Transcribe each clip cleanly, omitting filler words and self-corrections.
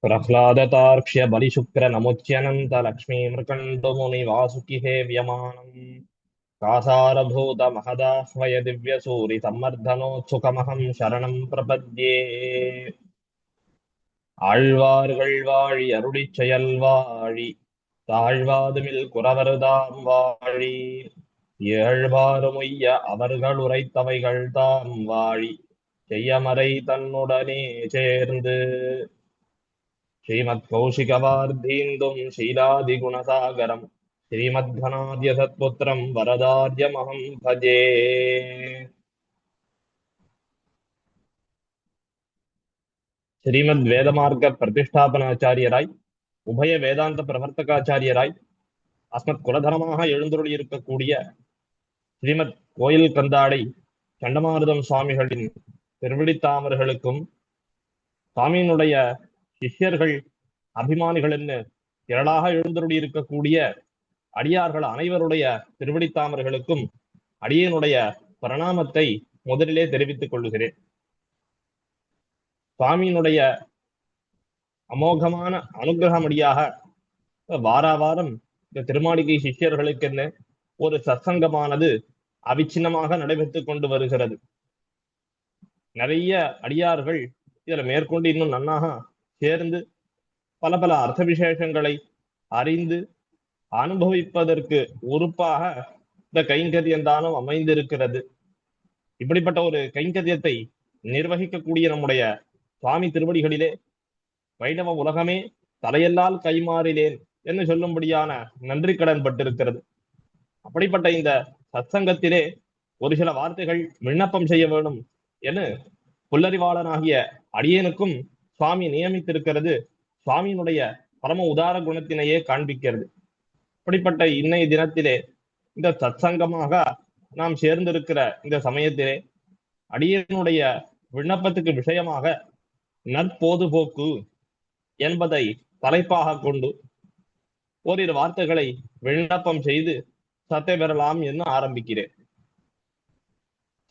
प्रह्लादतार्क्ष्य बलिशुक्र नमुच्यनन्त लक्ष्मीमृकण्डमुनि वासुकिहे व्यमानम् कासारभूत महदाह्वय दिव्यसूरि सम्मर्दनोत्सुकमहं शरणं प्रपद्ये ஆழ்வார்கள் வாழி அருளிச் செயல் வாழி தாழ்வாதுமில் குறவர்தாம் வாழி ஏழ்வாறுமொய்ய அவர்கள் உரைத்தவைகள் தாம் வாழி செய்யமறை தன்னுடனே சேர்ந்து ஸ்ரீமத் கௌஷிகவார்த்தீந்தும் ஷீலாதி குணசாகரம் ஸ்ரீமத்வனாத்ய சத்புத்திரம் வரதார்யமஹம் பஜே. ஸ்ரீமத் வேதமார்க்க பிரதிஷ்டாபனாச்சாரியராய் உபய வேதாந்த பிரவர்த்தகாச்சாரியராய் அஸ்மத் குலதரமாக எழுந்தருளி இருக்கக்கூடிய ஸ்ரீமத் கோயில் கந்தாடை சண்டமாருதம் சுவாமிகளின் திருவிழித்தாமர்களுக்கும் சுவாமியினுடைய சிஷ்யர்கள் அபிமானிகள் திரளாக எழுந்தருளி இருக்கக்கூடிய அடியார்கள் அனைவருடைய திருவிழித்தாமர்களுக்கும் அடியனுடைய பிரணாமத்தை முதலிலே தெரிவித்துக் கொள்ளுகிறேன். சுவாமியினுடைய அமோகமான அனுகிரகமடியாக வாராவாரம் இந்த திருமாளிகை சிஷ்யர்களுக்கு ஒரு சத்சங்கமானது அவிச்சின்னமாக நடைபெற்றுக் கொண்டு வருகிறது. நிறைய அடியார்கள் இதுல மேற்கொண்டு இன்னும் நன்னாக சேர்ந்து பல பல அர்த்த விசேஷங்களை அறிந்து அனுபவிப்பதற்கு உறுப்பாக இந்த கைங்கரியந்தானம் அமைந்திருக்கிறது. இப்படிப்பட்ட ஒரு கைங்கரியத்தை நிர்வகிக்கக்கூடிய நம்முடைய சுவாமி திருவடிகளிலே வைணவ உலகமே தலையெல்லால் கைமாறிலேன் என்று சொல்லும்படியான நன்றி கடன் பட்டிருக்கிறது. அப்படிப்பட்ட இந்த சத்சங்கத்திலே ஒரு சில வார்த்தைகள் விண்ணப்பம் செய்ய வேண்டும் என புல்லறிவாளனாகிய அடியேனுக்கும் சுவாமி நியமித்திருக்கிறது. சுவாமியினுடைய பரம உதார குணத்தினையே காண்பிக்கிறது. அப்படிப்பட்ட இன்னைய தினத்திலே இந்த சத்சங்கமாக நாம் சேர்ந்திருக்கிற இந்த சமயத்திலே அடியனுடைய விண்ணப்பத்துக்கு விஷயமாக நற்போதுபோக்கு என்பதை தலைப்பாக கொண்டு ஓரிரு வார்த்தைகளை விண்ணப்பம் செய்து சத்தை பெறலாம் என்று ஆரம்பிக்கிறேன்.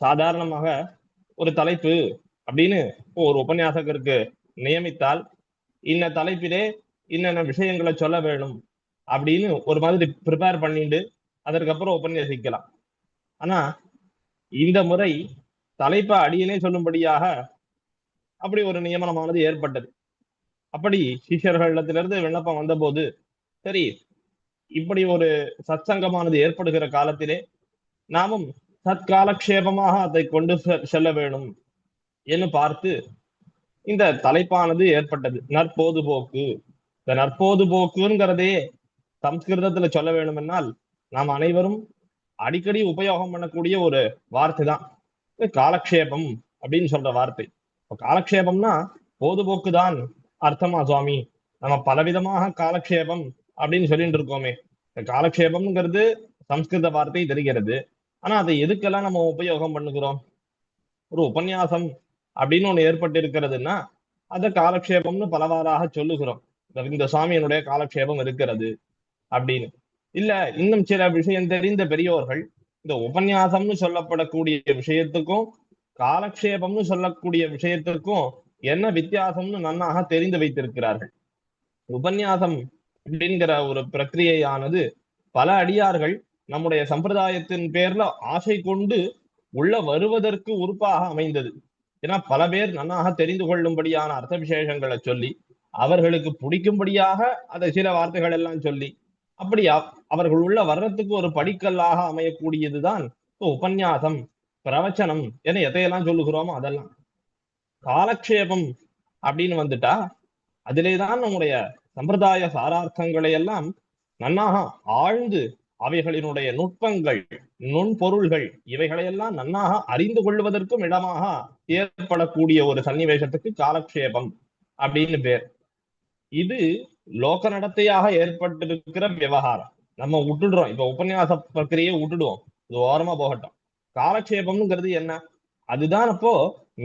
சாதாரணமாக ஒரு தலைப்பு அப்படின்னு ஒரு உபன்யாசகருக்கு நியமித்தால் இன்ன தலைப்பிலே இன்னென்ன விஷயங்களை சொல்ல வேணும் அப்படின்னு ஒரு மாதிரி ப்ரிப்பேர் பண்ணிட்டு அதற்கப்புறம் உபன்யாசிக்கலாம். ஆனா இந்த முறை தலைப்பை அடியனே சொல்லும்படியாக அப்படி ஒரு நியமனமானது ஏற்பட்டது. அப்படி சிஷ்யர்களிடத்திலிருந்து விண்ணப்பம் வந்தபோது சரி, இப்படி ஒரு சத்சங்கமானது ஏற்படுகிற காலத்திலே நாமும் சத்காலக்ஷேபமாக அதை கொண்டு செல்ல வேணும் என்று பார்த்து இந்த தலைப்பானது ஏற்பட்டது. நற்போதுபோக்கு. இந்த நற்போதுபோக்குங்கிறதே சம்ஸ்கிருதத்துல சொல்ல வேணுமென்னால் நாம் அனைவரும் அடிக்கடி உபயோகம் பண்ணக்கூடிய ஒரு வார்த்தை தான் காலக்ஷேபம் அப்படின்னு சொல்ற வார்த்தை. காலக்ஷேபம்னா போதுபோக்கு தான் அர்த்தமா சுவாமி? நம்ம பலவிதமாக காலக்ஷேபம் அப்படின்னு சொல்லிட்டு இருக்கோமே. இந்த காலக்ஷேபம்ங்கிறது சம்ஸ்கிருத வார்த்தை தெரிகிறது. ஆனா அதை எதுக்கெல்லாம் நம்ம உபயோகம் பண்ணுகிறோம்? ஒரு உபன்யாசம் அப்படின்னு ஒண்ணு ஏற்பட்டு இருக்கிறதுன்னா அதை காலக்ஷேபம்னு பலவாறாக சொல்லுகிறோம். இந்த சுவாமியினுடைய காலக்ஷேபம் இருக்கிறது அப்படின்னு. இல்ல இன்னும் சில விஷயம் தெரிந்த பெரியோர்கள் இந்த உபன்யாசம்னு சொல்லப்படக்கூடிய விஷயத்துக்கும் காலக்ஷேபம்னு சொல்லக்கூடிய விஷயத்திற்கும் என்ன வித்தியாசம்னு நன்னாக தெரிந்து வைத்திருக்கிறார்கள். உபன்யாசம் அப்படிங்கிற ஒரு பிரக்கிரியையானது பல அடியார்கள் நம்முடைய சம்பிரதாயத்தின் பேர்ல ஆசை கொண்டு உள்ள வருவதற்கு உறுப்பாக அமைந்தது. ஏன்னா பல பேர் நன்னாக தெரிந்து கொள்ளும்படியான அர்த்த விசேஷங்களை சொல்லி அவர்களுக்கு பிடிக்கும்படியாக அதை சில வார்த்தைகள் எல்லாம் சொல்லி அப்படி அவர்கள் உள்ள வர்றதுக்கு ஒரு படிக்கல்லாக அமையக்கூடியதுதான் உபன்யாசம், பிரவச்சனம் என எதையெல்லாம் சொல்லுகிறோமோ அதெல்லாம். காலக்ஷேபம் அப்படின்னு வந்துட்டா அதிலேதான் நம்முடைய சம்பிரதாய சாரார்த்தங்களை எல்லாம் நன்னாக ஆழ்ந்து அவைகளினுடைய நுட்பங்கள், நுண்பொருள்கள் இவைகளையெல்லாம் நன்னாக அறிந்து கொள்வதற்கும் இடமாக ஏற்படக்கூடிய ஒரு சன்னிவேசத்துக்கு காலக்ஷேபம் அப்படின்னு பேர். இது லோக நடத்தையாக ஏற்பட்டிருக்கிற விவகாரம். நம்ம விட்டுடுறோம். இப்ப உபன்யாச பிரக்கிரியை விட்டுடுவோம், இது ஓரமா போகட்டும். காலக்ஷேபம்ங்கிறது என்ன? அதுதான் அப்போ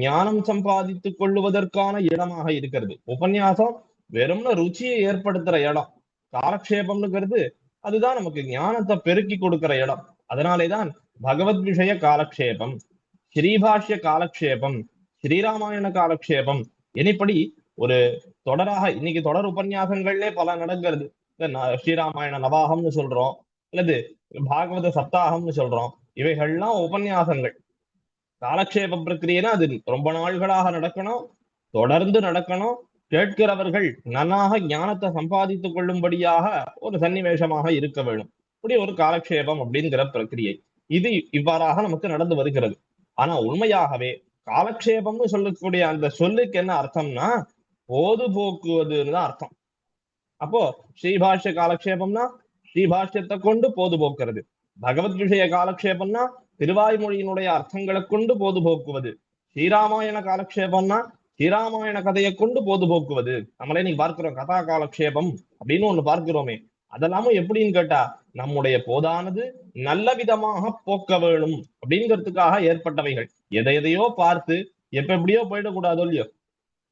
ஞானம் சம்பாதித்துக் கொள்ளுவதற்கான இடமாக இருக்கிறது. உபன்யாசம் வெறும்னா ருச்சியை ஏற்படுத்துற இடம். காலக்ஷேபம்ங்கிறது அதுதான் நமக்கு ஞானத்தை பெருக்கி கொடுக்கிற இடம். அதனாலேதான் பகவத் விஷய காலக்ஷேபம், ஸ்ரீபாஷ்ய காலக்ஷேபம், ஸ்ரீராமாயண காலக்ஷேபம், இனிப்படி ஒரு தொடராக இன்னைக்கு தொடர் உபன்யாசங்கள்லே பல நடக்கிறது. ஸ்ரீராமாயண நவாகம்னு சொல்றோம், அல்லது பாகவத சப்தாகம்னு சொல்றோம். இவைகள்லாம் உபன்யாசங்கள். காலக்ஷேப பிரக்கிரியனா அது ரொம்ப நாள்களாக நடக்கணும், தொடர்ந்து நடக்கணும். கேட்கிறவர்கள் நன்னாக ஞானத்தை சம்பாதித்துக் கொள்ளும்படியாக ஒரு சன்னிவேஷமாக இருக்க வேண்டும். இப்படி ஒரு காலக்ஷேபம் அப்படிங்கிற பிரக்கிரியை இது இவ்வாறாக நமக்கு நடந்து வருகிறது. ஆனா உண்மையாகவே காலக்ஷேபம்னு சொல்லக்கூடிய அந்த சொல்லுக்கு என்ன அர்த்தம்னா பொதுபோக்குவதுன்னு தான் அர்த்தம். அப்போ ஸ்ரீபாஷ்ய காலக்ஷேபம்னா ஸ்ரீபாஷ்யத்தை கொண்டு பொதுபோக்குறது, பகவத் விஷய காலக்ஷேபம்னா திருவாய்மொழியினுடைய அர்த்தங்களை கொண்டு பொதுபோக்குவது, ஸ்ரீராமாயண காலக்ஷேபம்னா ஸ்ரீராமாயண கதையை கொண்டு பொதுபோக்குவது. நம்மளே நீ பார்க்கிறோம் கதா காலக்ஷேபம் அப்படின்னு ஒண்ணு பார்க்கிறோமே, அதெல்லாமும் எப்படின்னு கேட்டா நம்முடைய போதானது நல்ல விதமாக போக்க வேணும் அப்படிங்கிறதுக்காக ஏற்பட்டவைகள். எதையோ பார்த்து எப்படியோ போயிடக்கூடாதோ இல்லையோ,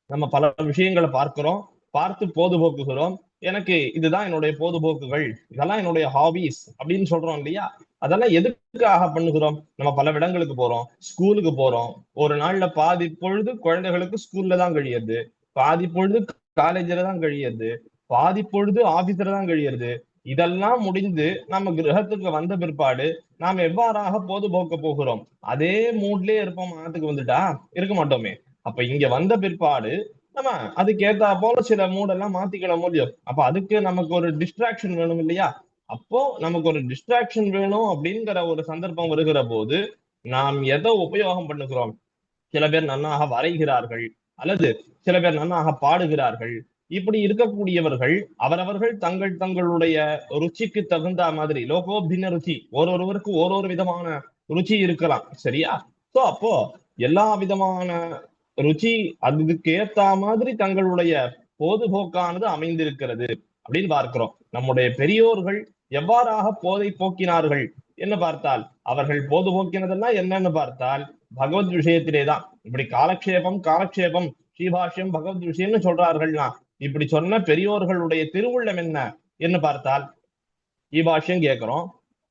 நம்ம பல விஷயங்களை பார்க்கிறோம், பார்த்து பொழுதுபோக்குகிறோம். எனக்கு இதுதான் என்னுடைய பொழுதுபோக்குகள், இதெல்லாம் என்னுடைய ஹாபிஸ் அப்படின்னு சொல்றோம் இல்லையா. அதெல்லாம் எதுக்காக பண்ணுகிறோம்? நம்ம பல இடங்களுக்கு போறோம், ஸ்கூலுக்கு போறோம். ஒரு நாள்ல பாதி பொழுது குழந்தைகளுக்கு ஸ்கூல்ல தான் கழியுது, பாதி பொழுது காலேஜ்ல தான் கழியுது, பாதி பொழுது ஆபீஸ்ல தான் கழியுது. இதெல்லாம் முடிந்து நம்ம கிரகத்துக்கு வந்த பிற்பாடு நாம் எவ்வாறாக பொழுதுபோக்க போகிறோம்? அதே மூட்லயே இருப்போம். மனத்துக்கு வந்துட்டா இருக்க மாட்டோமே. அப்ப இங்க வந்த பிற்பாடு நம்ம அதுக்கு ஏத்தா போல சில மூடெல்லாம் மாத்திக்கிட முடியும். அப்ப அதுக்கு நமக்கு ஒரு டிஸ்ட்ராக்ஷன் வேணும் இல்லையா? அப்போ நமக்கு ஒரு டிஸ்ட்ராக்ஷன் வேணும் அப்படிங்கிற ஒரு சந்தர்ப்பம் வருகிற போது நாம் எதை உபயோகம் பண்ணுகிறோம்? சில பேர் நன்னாக வரைகிறார்கள், அல்லது சில பேர் நன்னாக பாடுகிறார்கள். இப்படி இருக்கக்கூடியவர்கள் அவரவர்கள் தங்கள் தங்களுடைய ருச்சிக்கு தகுந்த மாதிரி லோகோ பின்ன ருச்சி, ஒருவருக்கு ஒரு விதமான ருச்சி இருக்கலாம், சரியா? சோ அப்போ எல்லா விதமான ருச்சி அதுக்கு ஏத்த மாதிரி தங்களுடைய பொழுதுபோக்கானது அமைந்திருக்கிறது அப்படின்னு பார்க்கிறோம். நம்முடைய பெரியோர்கள் எவ்வாறாக போதை போக்கினார்கள் என்ன பார்த்தால், அவர்கள் பொழுதுபோக்கினதெல்லாம் என்னன்னு பார்த்தால் பகவத் விஷயத்திலேதான். இப்படி காலக்ஷேபம் காலக்ஷேபம் ஸ்ரீபாஷ்யம் பகவத் விஷயம்னு சொல்றார்கள்னா இப்படி சொன்ன பெரியோர்களுடைய திருவுள்ளம் என்ன என்ன பார்த்தால், ஸ்ரீபாஷ்யம் கேட்கிறோம்,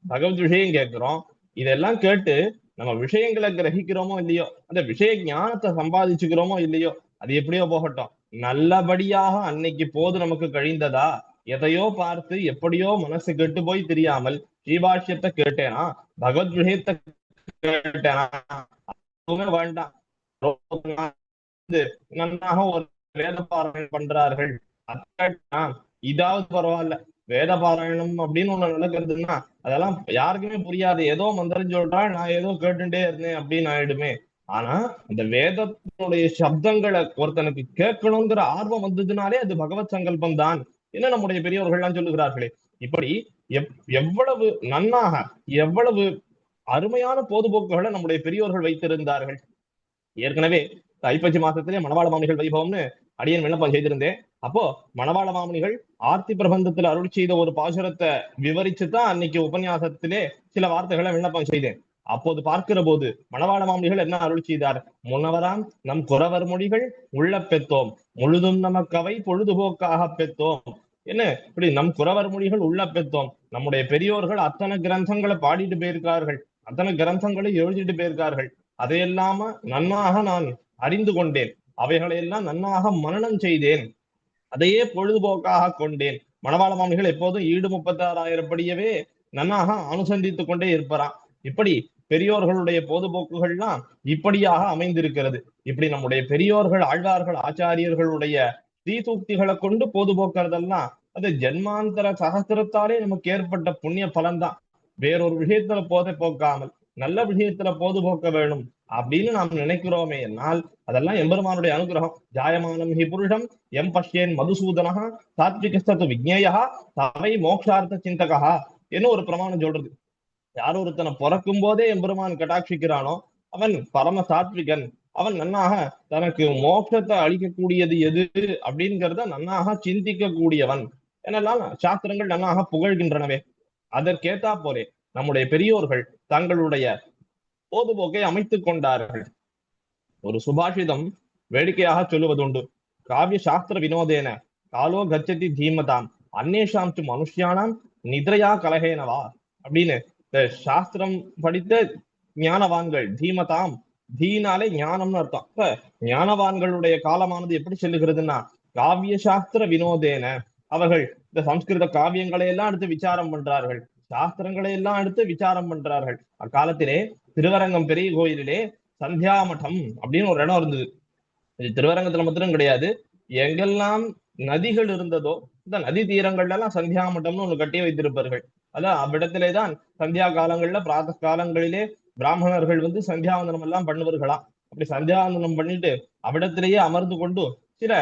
பகவத் விஷயம் கேட்கிறோம். இதெல்லாம் கேட்டு நம்ம விஷயங்களை கிரகிக்கிறோமோ இல்லையோ, அந்த விஷய ஞானத்தை சம்பாதிச்சுக்கிறோமோ இல்லையோ, அது எப்படியோ போகட்டும். நல்லபடியாக அன்னைக்கு போது நமக்கு கழிந்ததா? எதையோ பார்த்து எப்படியோ மனசு கெட்டு போய் தெரியாமல் ஸ்ரீபாஷ்யத்தை கேட்டேனா, பகவத் விஷயத்தை கேட்டேனா, வேண்டாம். நன்னாக ஒரு வேத பாராயணம் பண்றார்கள், இதாவது பரவாயில்ல. வேத பாராயணம் அப்படின்னு ஒண்ணு நடக்கிறதுன்னா அதெல்லாம் யாருக்குமே புரியாது. ஏதோ மந்திரம் சொல்றா, நான் ஏதோ கேட்டுட்டே இருந்தேன் அப்படின்னு ஆயிடுமே. ஆனா இந்த வேதத்தினுடைய சப்தங்களை ஒருத்தனுக்கு கேட்கணுங்கிற ஆர்வம் வந்ததுனாலே அது பகவத் சங்கல்பம் தான் என்ன நம்முடைய பெரியவர்கள்லாம் சொல்லுகிறார்களே. இப்படி எவ்வளவு நன்னாக எவ்வளவு அருமையான பொழுதுபோக்குகளை நம்முடைய பெரியோர்கள் வைத்திருந்தார்கள். ஏற்கனவே ஐப்பசி மாசத்திலே மணவாள மாமுனிகள் வைபவம்னு அடியன் விண்ணப்பம் செய்திருந்தேன். அப்போ மணவாள மாமுனிகள் ஆர்த்தி பிரபந்தத்துல அருள் செய்த ஒரு பாசுரத்தை விவரிச்சுதான் அன்னைக்கு உபன்யாசத்திலே சில வார்த்தைகளை விண்ணப்பம் செய்தேன். அப்போது பார்க்கிற போது மணவாள மாமுனிகள் என்ன அருள் செய்தார்? முன்னவராம் நம் குறவர் மொழிகள் உள்ள பெத்தோம், முழுதும் நமக்கவை பொழுதுபோக்காக பெத்தோம். என்ன இப்படி நம் குறவர் மொழிகள் உள்ள பெத்தோம். நம்முடைய பெரியோர்கள் அத்தனை கிரந்தங்களை பாடிட்டு போயிருக்கார்கள், அத்தனை கிரந்தங்களை எழுதிட்டு போயிருக்கார்கள். அதையெல்லாம நன்னாக நான் அறிந்து கொண்டேன், அவைகளையெல்லாம் நன்னாக மனனம் செய்தேன், அதையே பொழுதுபோக்காக கொண்டேன். மணவாள மாமுனிகள் எப்போதும் 36,000 படியவே நன்னாக அனுசந்தித்துக் கொண்டே இருப்பாராம். இப்படி பெரியோர்களுடைய பொழுதுபோக்குகள்லாம் இப்படியாக அமைந்திருக்கிறது. இப்படி நம்முடைய பெரியோர்கள் ஆழ்வார்கள் ஆச்சாரியர்களுடைய ஸ்ரீசூக்திகளை கொண்டு பொழுதுபோக்குறதெல்லாம் அது ஜென்மாந்தர சகசிரத்தாலே நமக்கு ஏற்பட்ட புண்ணிய பலன்தான். வேறொரு விஷயத்துல போதை போக்காமல் நல்ல விஷயத்துல பொழுதுபோக்க வேணும் அப்படின்னு நாம் நினைக்கிறோமே என்னால் அதெல்லாம் எம்பெருமானுடைய அனுகிரகம். ஜாயமானம் ஹி புருஷம் எம் பஷ்யேன் மதுசூதனஹா சாத்விகஸ்து விஜ்ஞேயா தவை மோக்ஷார்த்த சிந்தகா என்ன ஒரு பிரமாணம் சொல்றது. யார் ஒருத்தனை பிறக்கும் போதே எம்பெருமான் கட்டாட்சிக்கிறானோ அவன் பரம சாத்விகன், அவன் நன்னாக தனக்கு மோட்சத்தை அளிக்கக்கூடியது எது அப்படிங்கிறத நன்னாக சிந்திக்க கூடியவன் என்னெல்லாம் சாஸ்திரங்கள் நன்னாக புகழ்கின்றனவே. அதற்கேத்தா போலே நம்முடைய பெரியோர்கள் தங்களுடைய பொதுபோக்கை அமைத்துக் கொண்டார்கள். ஒரு சுபாஷிதம் வேடிக்கையாக சொல்லுவதுண்டு. காவிய சாஸ்திர வினோதேன காலோ கச்சதி தீமதாம் அன்னேஷாம் து மனுஷியானாம் நித்ரையா கலகேனவா அப்படின்னு இந்த சாஸ்திரம் படித்த ஞானவான்கள், தீமதாம், தீனாலே ஞானம்னு அர்த்தம். இப்ப ஞானவான்களுடைய காலமானது எப்படி செல்லுகிறதுன்னா, காவிய சாஸ்திர வினோதேன, அவர்கள் இந்த சம்ஸ்கிருத காவியங்களை எல்லாம் எடுத்து விசாரம் பண்றார்கள், சாஸ்திரங்களை எல்லாம் எடுத்து விசாரம் பண்றார்கள். அக்காலத்திலே திருவரங்கம் பெரிய கோயிலிலே சந்தியாமட்டம் அப்படின்னு ஒரு இடம் இருந்தது. இது திருவரங்கத்துல மாத்திரம் கிடையாது, எங்கெல்லாம் நதிகள் இருந்ததோ இந்த நதி தீரங்கள்ல எல்லாம் சந்தியா மட்டம்னு ஒண்ணு கட்டி வைத்திருப்பார்கள். அதான் அவ்விடத்திலேதான் சந்தியா காலங்கள்ல பிராத காலங்களிலே பிராமணர்கள் வந்து சந்தியாவந்தனம் எல்லாம் பண்ணுவார்களாம். அப்படி சந்தியாவந்தனம் பண்ணிட்டு அவ்விடத்திலேயே அமர்ந்து கொண்டு சில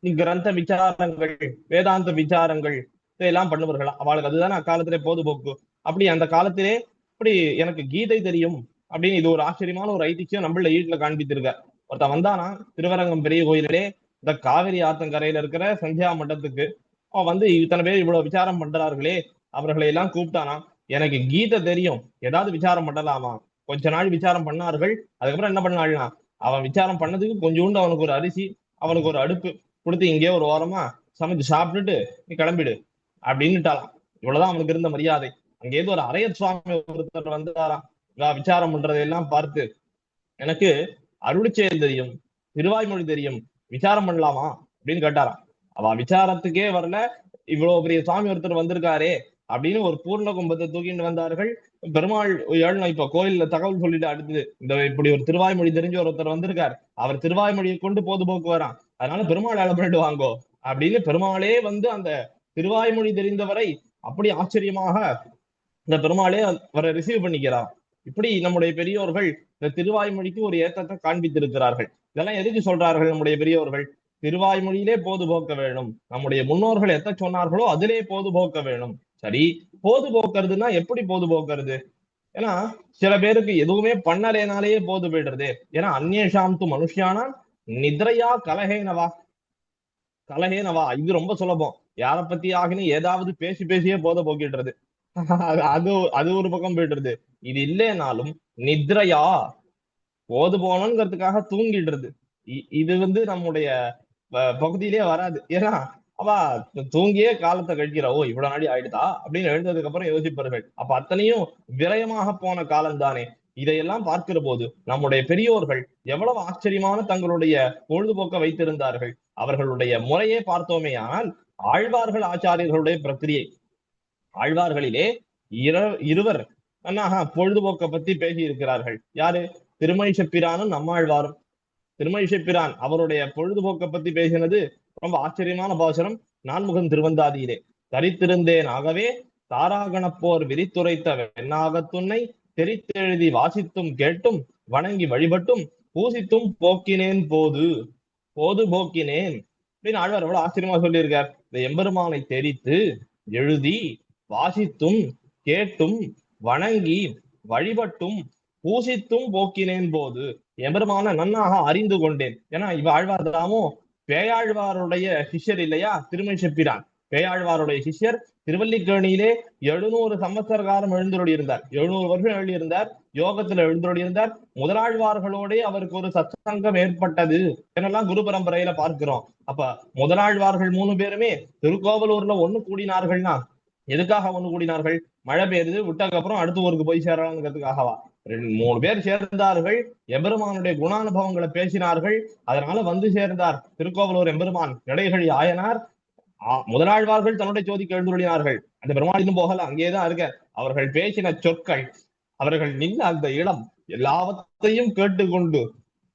கிரந்த விசாரங்கள், வேதாந்த விசாரங்கள் இதெல்லாம் பண்ணுவார்களாம். அவளுக்கு அதுதானே அக்காலத்திலே பொழுதுபோக்கு. அப்படி அந்த காலத்திலே அப்படி எனக்கு கீதை தெரியும் அப்படின்னு இது ஒரு ஆச்சரியமான ஒரு ஐதிஹ்யம் நம்மள வீட்டுல காண்பித்திருக்க. ஒருத்தன் வந்தானா திருவரங்கம் பெரிய கோயிலே இந்த காவிரி ஆத்தங்கரையில இருக்கிற சந்தியா மண்டத்துக்கு. அவன் வந்து இத்தனை பேர் இவ்வளவு விசாரம் பண்றார்களே, அவர்களை எல்லாம் கூப்பிட்டானா, எனக்கு கீதை தெரியும், ஏதாவது விசாரம் பண்ணலாமா? கொஞ்ச நாள் விசாரம் பண்ணார்கள். அதுக்கப்புறம் என்ன பண்ணாள்னா, அவன் விசாரம் பண்ணதுக்கு கொஞ்சோண்டு அவனுக்கு ஒரு அரிசி, அவனுக்கு ஒரு அடுப்பு கொடுத்து இங்கே ஒரு ஓரமா சமைச்சு சாப்பிட்டுட்டு நீ கிளம்பிடு அப்படின்னுட்டாலாம். இவ்வளவுதான் அவனுக்கு இருந்த மரியாதை. அங்கே ஏதோ ஒரு அரையர் சுவாமி ஒருத்தர் வந்தாராம். விசாரம் பண்றதையெல்லாம் பார்த்து, எனக்கு அருளிச்செயல் தெரியும், திருவாய்மொழி தெரியும், விசாரம் பண்ணலாமா அப்படின்னு கேட்டாராம். அவ விசாரத்துக்கே வரல, இவ்வளவு பெரிய சுவாமி ஒருத்தர் வந்திருக்காரே அப்படின்னு ஒரு பூர்ண கும்பத்தை தூக்கிட்டு வந்தார்கள். பெருமாள் ஏழு இப்ப கோயில்ல தகவல் சொல்லிட்டு அடுத்தது இந்த இப்படி ஒரு திருவாய்மொழி தெரிஞ்ச ஒருத்தர் வந்திருக்கார், அவர் திருவாய்மொழியை கொண்டு பொதுபோக்கு வரான், அதனால பெருமாள் ஏழை பண்ணிட்டு வாங்கோ அப்படின்னு பெருமாளே வந்து அந்த திருவாய்மொழி தெரிந்தவரை அப்படி ஆச்சரியமாக இந்த பெருமாளே அவரை ரிசீவ் பண்ணிக்கிறார். இப்படி நம்முடைய பெரியோர்கள் இந்த திருவாய்மொழிக்கு ஒரு ஏற்றத்தை காண்பித்திருக்கிறார்கள். இதெல்லாம் எதுக்கு சொல்றார்கள் நம்முடைய பெரியோர்கள்? திருவாய்மொழியிலே பொதுபோக்க வேணும், நம்முடைய முன்னோர்கள் எத்த சொன்னார்களோ அதிலே பொதுபோக்க வேணும். சரி, பொதுபோக்குறதுன்னா எப்படி பொதுபோக்குறது? ஏன்னா சில பேருக்கு எதுவுமே பண்ணலேனாலேயே போது போயிடுறது. ஏன்னா அந்நேஷாம் து மனுஷியானா நித்ரையா கலஹேனவா, கலஹேனவா இது ரொம்ப சுலபம். யாரை பத்தி ஆகினு ஏதாவது பேசி பேசியே போத போக்கிடுறது. அது அது ஒரு பக்கம் போயிடுறது. இது இல்லைனாலும் நித்ரையா போது போகணுங்கிறதுக்காக தூங்கிடுறது. இது வந்து நம்முடைய பகுதியிலே வராது. ஏன்னா அவ தூங்கியே காலத்தை கழிக்கிறா, ஓ இவ்வளவு நாடி ஆயிடுதா அப்படின்னு எழுந்ததுக்கு அப்புறம் யோசிப்பார்கள். அப்ப அத்தனையும் விரயமாக போன காலம் தானே. இதையெல்லாம் பார்க்கிற போது நம்முடைய பெரியோர்கள் எவ்வளவு ஆச்சரியமான தங்களுடைய பொழுதுபோக்க வைத்திருந்தார்கள். அவர்களுடைய முறையே பார்த்தோமே ஆனால் ஆழ்வார்கள் ஆச்சாரியர்களுடைய பிரக்கிரியை. ஆழ்வார்களிலே இருவர் பொழுதுபோக்க பத்தி பேசி இருக்கிறார்கள். யாரு? திருமழிசப்பிரானும் நம்மாழ்வாரும். திருமழிசப்பிரான் அவருடைய பொழுதுபோக்க பத்தி பேசினது ரொம்ப ஆச்சரியமான பாசுரம். நான்முகன் திருவந்தாதியிலே தரித்திருந்தேன் ஆகவே தாராகணப்போர் விரித்துரைத்த வெண்ணாகத்துன்னை தெரித்தெழுதி வாசித்தும் கேட்டும் வணங்கி வழிபட்டும் பூசித்தும் போக்கினேன் போது போது போக்கினேன் அப்படின்னு ஆழ்வார் எவ்வளவு ஆச்சரியமா சொல்லியிருக்கார். இந்த எம்பெருமானை தெரித்து எழுதி வாசித்தும் கேட்டும் வணங்கி வழிபட்டும் பூசித்தும் போக்கினேன் போது எம்பெருமான நன்னாக அறிந்து கொண்டேன். ஏன்னா இவ ஆழ்வார்தாமும் பேயாழ்வாருடைய சிஷ்யர் இல்லையா திருமழிசப்பிரான். பேயாழ்வாருடைய சிஷ்யர் திருவல்லிக்கேணியிலே 700 சம்பத்சர காலம் எழுந்தருளி இருந்தார், 700 வருஷம் எழுதியிருந்தார், யோகத்துல எழுந்தருளி இருந்தார். முதலாழ்வார்களோட அவருக்கு ஒரு சத்சங்கம் ஏற்பட்டது என்னெல்லாம் குரு பரம்பரையில பார்க்கிறோம். அப்ப முதலாழ்வார்கள் 3 பேருமே திருக்கோவலூர்ல ஒண்ணு கூடினார்கள்னா எதுக்காக ஒண்ணு கூடினார்கள்? மழை பெய்யுது விட்டதுக்கு அப்புறம் அடுத்த ஊருக்கு போய் சேரலாங்கிறதுக்காகவா? 3 பேர் சேர்ந்தார்கள், எம்பெருமானுடைய குணானுபவங்களை பேசினார்கள், அதனால வந்து சேர்ந்தார் திருக்கோவலூர் எம்பெருமான் இடைகழி ஆயனார். முதலாழ்வார்கள் தன்னுடைய ஜோதிக்கு எழுந்துள்ளினார்கள். அந்த பெருமாள் இன்னும் போகல, அங்கேதான் இருக்க. அவர்கள் பேசின சொற்கள், அவர்கள் நின்ற அந்த இடம் எல்லாவற்றையும் கேட்டுக்கொண்டு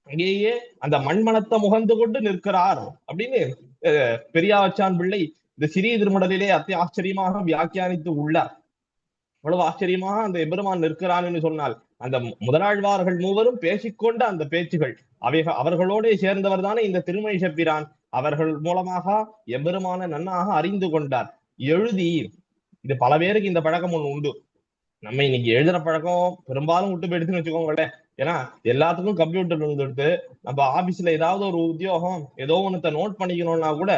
அங்கேயே அந்த மண்மனத்தை முகந்து கொண்டு நிற்கிறார் அப்படின்னு பெரியாவச்சான் பிள்ளை இந்த சிறிய திருமடலிலே அத்தி ஆச்சரியமாக வியாக்கியானித்து உள்ளார். அவ்வளவு ஆச்சரியமாக அந்த எம்பெருமான் நிற்கிறான் என்று சொன்னால் அந்த முதலாழ்வார்கள் மூவரும் பேசிக்கொண்ட அந்த பேச்சுகள் அவர்களோட சேர்ந்தவர் தானே இந்த திருமழிசப்பிரான். அவர்கள் மூலமாக எம்பெருமான நன்னாக அறிந்து கொண்டார். எழுதி, இது பல பேருக்கு இந்த பழக்கம் ஒண்ணு உண்டு. நம்ம இன்னைக்கு எழுதுற பழக்கம் பெரும்பாலும் விட்டு போயிடுச்சுன்னு வச்சுக்கோங்களேன். ஏன்னா எல்லாத்துக்கும் கம்ப்யூட்டர் வந்துட்டு நம்ம ஆபீஸ்ல ஏதாவது ஒரு உத்தியோகம் ஏதோ ஒன்னத்தை நோட் பண்ணிக்கணும்னா கூட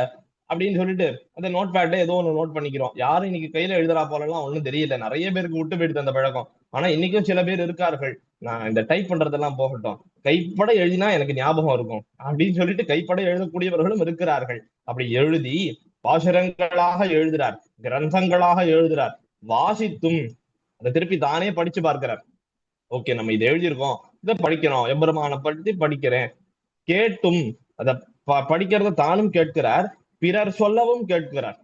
அப்படின்னு சொல்லிட்டு அந்த நோட் பேட்ல ஏதோ ஒன்று நோட் பண்ணிக்கிறோம். யாரும் இன்னைக்கு கையில எழுதுறா போலாம் ஒன்றும் தெரியல, நிறைய பேருக்கு விட்டு போயிடுது அந்த பழக்கம். ஆனா இன்னைக்கும் சில பேர் இருக்கார்கள், நான் இந்த டைப் பண்றதெல்லாம் போகட்டும், கைப்பட எழுதினா எனக்கு ஞாபகம் இருக்கும் அப்படின்னு சொல்லிட்டு கைப்பட எழுதக்கூடியவர்களும் இருக்கிறார்கள். அப்படி எழுதி பாசுரங்களாக எழுதுறார், கிரந்தங்களாக எழுதுறார், வாசித்தும் அதை திருப்பி தானே படிச்சு பார்க்கிறார். ஓகே, நம்ம இதை எழுதியிருக்கோம், இதை படிக்கிறோம், எம்பெருமானை பற்றி படிக்கிறேன். கேட்டும் அத படிக்கிறத தானும் கேட்கிறார், பிறர் சொல்லவும் கேட்கிறார்.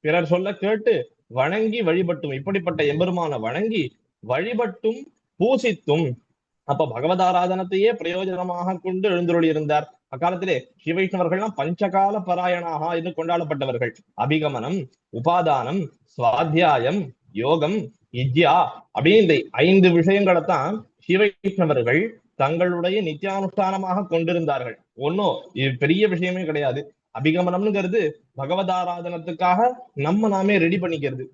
பிறர் சொல்ல கேட்டு வணங்கி வழிபட்டும், இப்படிப்பட்ட எம்பெருமான வணங்கி வழிபட்டும் பூசித்தும். அப்ப பகவதாராதனத்தையே பிரயோஜனமாக கொண்டு எழுந்தருளி இருந்தார். அக்காலத்திலே ஸ்ரீவைஷ்ணவர்கள்லாம் பஞ்சகால பராயணாக என்று கொண்டாடப்பட்டவர்கள். அபிகமனம், உபாதானம், சுவாத்தியாயம், யோகம், இஜ்யா அப்படின்னு இந்த 5 விஷயங்களைத்தான் ஸ்ரீவைஷ்ணவர்கள் தங்களுடைய நித்தியானுஷ்டானமாக கொண்டிருந்தார்கள். ஒன்னும் இது பெரிய விஷயமே கிடையாது. அபிகமனம்ங்கிறது பகவதாராதனத்துக்காக நம்ம நாமே ரெடி பண்ணிக்கிறது.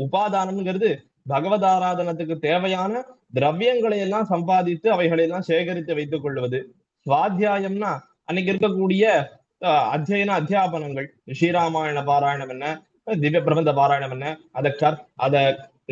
உபாதானம்ங்கிறது பகவதாராதனத்துக்கு தேவையான திரவியங்களை எல்லாம் சம்பாதித்து அவைகளை எல்லாம் சேகரித்து வைத்துக் கொள்வது. சுவாத்தியாயம்னா அன்னைக்கு இருக்கக்கூடிய அத்தியன அத்தியாபனங்கள், ஸ்ரீராமாயண பாராயணம் என்ன, திவ்ய பிரபந்த பாராயணம் என்ன, அதை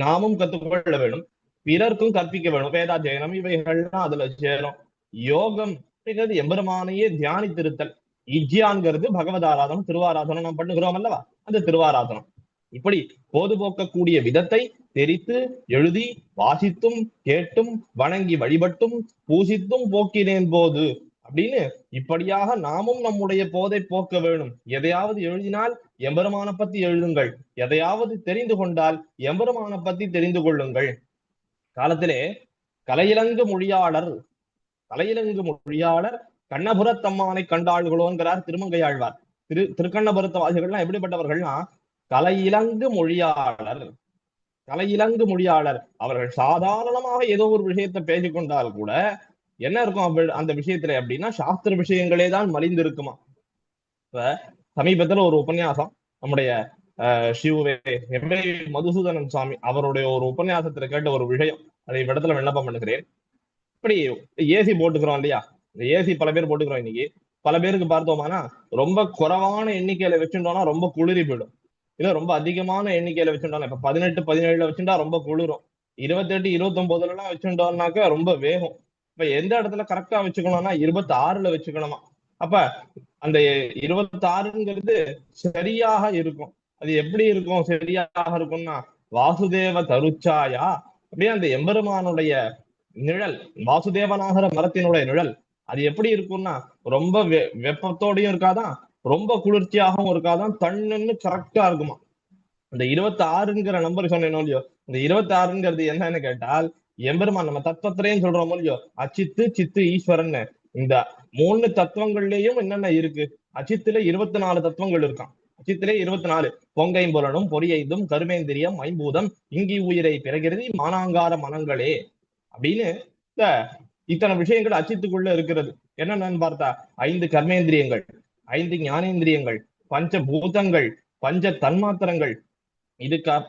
நாமும் கத்துக்கொள்ள வேணும், பிறர்க்கும் கற்பிக்க வேணும். வேதாத்தியனம் இவைகள்லாம் அதுல சேரும். யோகம் அப்படிங்கிறது எம்பெருமானையே தியானித்திருத்தல். இஜ்யான்கிறது பகவதாராதனம், திருவாராதனம் நாம் பண்ணுகிறோம் அல்லவா, அந்த திருவாராதனம். இப்படி பொதுபோக்கக்கூடிய விதத்தை தெரித்து எழுதி வாசித்தும் கேட்டும் வணங்கி வழிபட்டும் பூசித்தும் போக்கினேன் போது அப்படின்னு இப்படியாக நாமும் நம்முடைய போதை போக்க வேணும். எதையாவது எழுதினால் எம்பெருமான பத்தி எழுதுங்கள், எதையாவது தெரிந்து கொண்டால் எம்பெருமான பத்தி தெரிந்து கொள்ளுங்கள். காலத்திலே கலையிலங்கு மொழியாளர் கண்ணபுரத்தம்மானை கண்டாள்களோங்கிறார் திருமங்கையாழ்வார். திருக்கண்ணபுரத்த வாசிகள்லாம் எப்படிப்பட்டவர்கள்னா கலையிலங்கு மொழியாளர். அவர்கள் சாதாரணமாக ஏதோ ஒரு விஷயத்தை பேசிக்கொண்டால் கூட என்ன இருக்கும் அந்த விஷயத்துல அப்படின்னா சாஸ்திர விஷயங்களே தான் மலிந்து இருக்குமா. இப்ப சமீபத்துல ஒரு உபன்யாசம் நம்முடைய எம்ஏ மதுசூதனன் சுவாமி அவருடைய ஒரு உபன்யாசத்துல கேட்ட ஒரு விஷயம், அதை இடத்துல விண்ணப்பம் பண்ணுகிறேன். இப்படி ஏசி போட்டுக்கிறோம் இல்லையா, இந்த ஏசி பல பேர் போட்டுக்கிறோம். இன்னைக்கு பல பேருக்கு பார்த்தோம்னா ரொம்ப குறைவான எண்ணிக்கையில வச்சுட்டோம்னா ரொம்ப குளிரி போயிடும். இல்ல ரொம்ப அதிகமான எண்ணிக்கையில வச்சுட்டோம்னா, இப்ப 18 17 வச்சுட்டா ரொம்ப குளிரும். 28 29 எல்லாம் வச்சுட்டோம்னாக்க ரொம்ப வேகும். இப்ப எந்த இடத்துல கரெக்டா வச்சுக்கணும்னா 26 வச்சுக்கணுமா. அப்ப அந்த 26ங்கிறது சரியாக இருக்கும். அது எப்படி இருக்கும் சரியாக இருக்கும்னா, வாசுதேவ தருச்சாயா அப்படியே அந்த எம்பெருமானுடைய நிழல், வாசுதேவனாகிற மரத்தினுடைய நிழல் அது எப்படி இருக்கும்னா ரொம்ப வெப்பத்தோடையும் இருக்காதான், ரொம்ப குளிர்ச்சியாகவும் இருக்காதான், தண்ணுன்னு கரெக்டா இருக்குமா. இந்த 26ங்கிற நம்பர் சொன்னேனோ இல்லையோ, இந்த 26ங்கிறது என்னன்னு கேட்டால் எம்பெருமான் நம்ம தத்துவத்திலேயும் சொல்றோமோ இல்லையோ, அச்சித்து சித்து ஈஸ்வரன். இந்த 3 தத்துவங்கள்லயும் என்னென்ன இருக்கு, அச்சித்துல 24 தத்துவங்கள் இருக்கான். அச்சித்திலே 24, பொங்கைம்புலனும் பொறியைந்தும் கருமேந்திரியம் ஐம்பூதம் இங்கி உயிரை பிறகிறது மானாங்கார மனங்களே அப்படின்னு இந்த இத்தனை விஷயங்கள் அச்சித்துக்குள்ள இருக்கிறது. என்னென்னு பார்த்தா 5 கர்மேந்திரியங்கள், 5 ஞானேந்திரியங்கள், பஞ்ச பூதங்கள், பஞ்ச தன்மாத்திரங்கள்,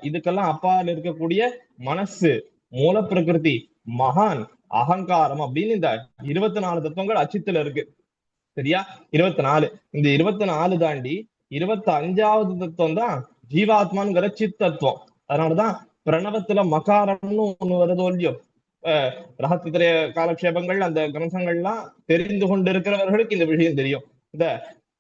இதுக்கெல்லாம் அப்பால் இருக்கக்கூடிய மனசு, மூல பிரகிருதி, மகான், அகங்காரம் அப்படின்னு இந்த 24 தத்துவங்கள் அச்சித்துல இருக்கு. சரியா? 24. இந்த 24 தாண்டி 25வது தத்துவம் தான் ஜீவாத்மாங்கிற சித் தத்துவம். அதனாலதான் பிரணவத்துல மகாரம்னு ஒண்ணு வருதோ இல்லையோ, ரகசிய காலக்ஷேபங்கள் அந்த கிரந்தங்கள்லாம் தெரிந்து கொண்டிருக்கிறவர்களுக்கு இந்த விஷயம் தெரியும். இந்த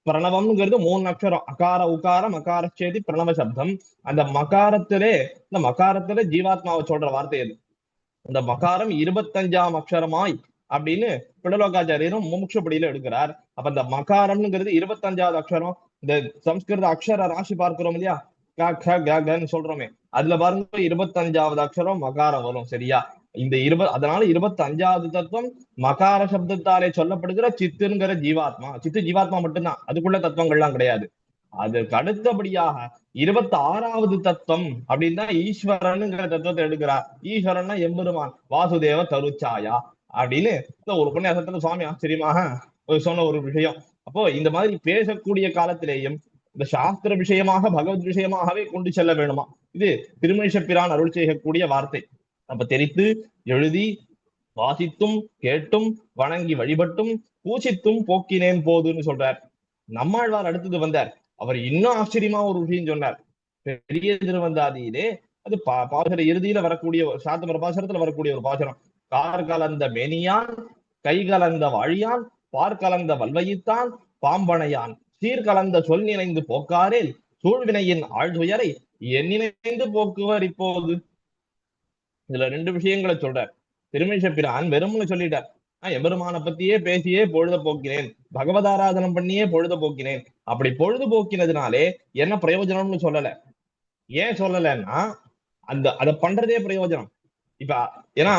பிரணவம்ங்கிறது 3 அக்ஷரம், அகார உகார மகாரச்சேதி பிரணவ சப்தம். அந்த மகாரத்திலே ஜீவாத்மாவை சொல்ற வார்த்தை அது. இந்த மகாரம் 25ஆம் அக்ஷரமாய் அப்படின்னு பிடலோகாச்சாரியரும் முமுட்சுப்படியில எடுக்கிறார். அப்ப இந்த மகாரம்ங்கிறது 25வது அக்ஷரம். இந்த சம்ஸ்கிருத அக்ஷர ராசி பார்க்கிறோம் இல்லையா, சொல்றோமே, அதுல பாருங்க 25வது அக்ஷரம் மகாரம் வரும். சரியா? இந்த அதனால 25வது தத்துவம் மகார சப்தத்தாலே சொல்லப்படுகிற சித்துங்கிற ஜீவாத்மா. சித்து ஜீவாத்மா மட்டும்தான், அதுக்குள்ள தத்துவங்கள்லாம் கிடையாது. அதுக்கு அடுத்தபடியாக 26வது தத்துவம் அப்படின்னா ஈஸ்வரனுங்கிற தத்துவத்தை எடுக்கிறார். ஈஸ்வரன்னா எம்பெருமான், வாசுதேவ தருச்சாயா அப்படின்னு ஒரு உபன்யாசத்துல சுவாமி ஆச்சரியமாக சொன்ன ஒரு விஷயம். அப்போ இந்த மாதிரி பேசக்கூடிய காலத்திலேயும் இந்த சாஸ்திர விஷயமாக பகவத் விஷயமாகவே கொண்டு செல்ல வேணுமா. இது திருமேஷப்பிரான் அருள் செய்யக்கூடிய வார்த்தை. அப்ப தெரித்து எழுதி வாசித்தும் கேட்டும் வணங்கி வழிபட்டும் பூசித்தும் போக்கினேன் போதுன்னு சொல்றார். நம்மாழ்வார் அடுத்தது வந்தார். அவர் இன்னும் ஆச்சரியமா ஒரு விஷயம் சொன்னார். பெரிய திருவந்தாதியிலே அது பாசுர இறுதியில வரக்கூடிய சாத்தமர பாசுரத்துல வரக்கூடிய ஒரு பாசுரம். கார் கலந்த மேனியான், கை கலந்த வாழியான், பார்க்கலந்த வல்வையித்தான், பாம்பனையான், சீர்கலந்த சொல் நினைந்து போக்காரேல் சூழ்வினையின் ஆழ்துயரை என் நினைந்து போக்குவர் இப்போது. இதுல ரெண்டு விஷயங்களை சொல்றார். திருமேஷ பிரான் வெறும்னு சொல்லிட்டார், எம்பெருமானை பத்தியே பேசியே பொழுத போக்கினேன், பகவதாராதனம் பண்ணியே பொழுத போக்கினேன். அப்படி பொழுது போக்கினதுனாலே என்ன பிரயோஜனம்னு சொல்லல. ஏன் சொல்லலைன்னா அதை பண்றதே பிரயோஜனம். இப்ப ஏன்னா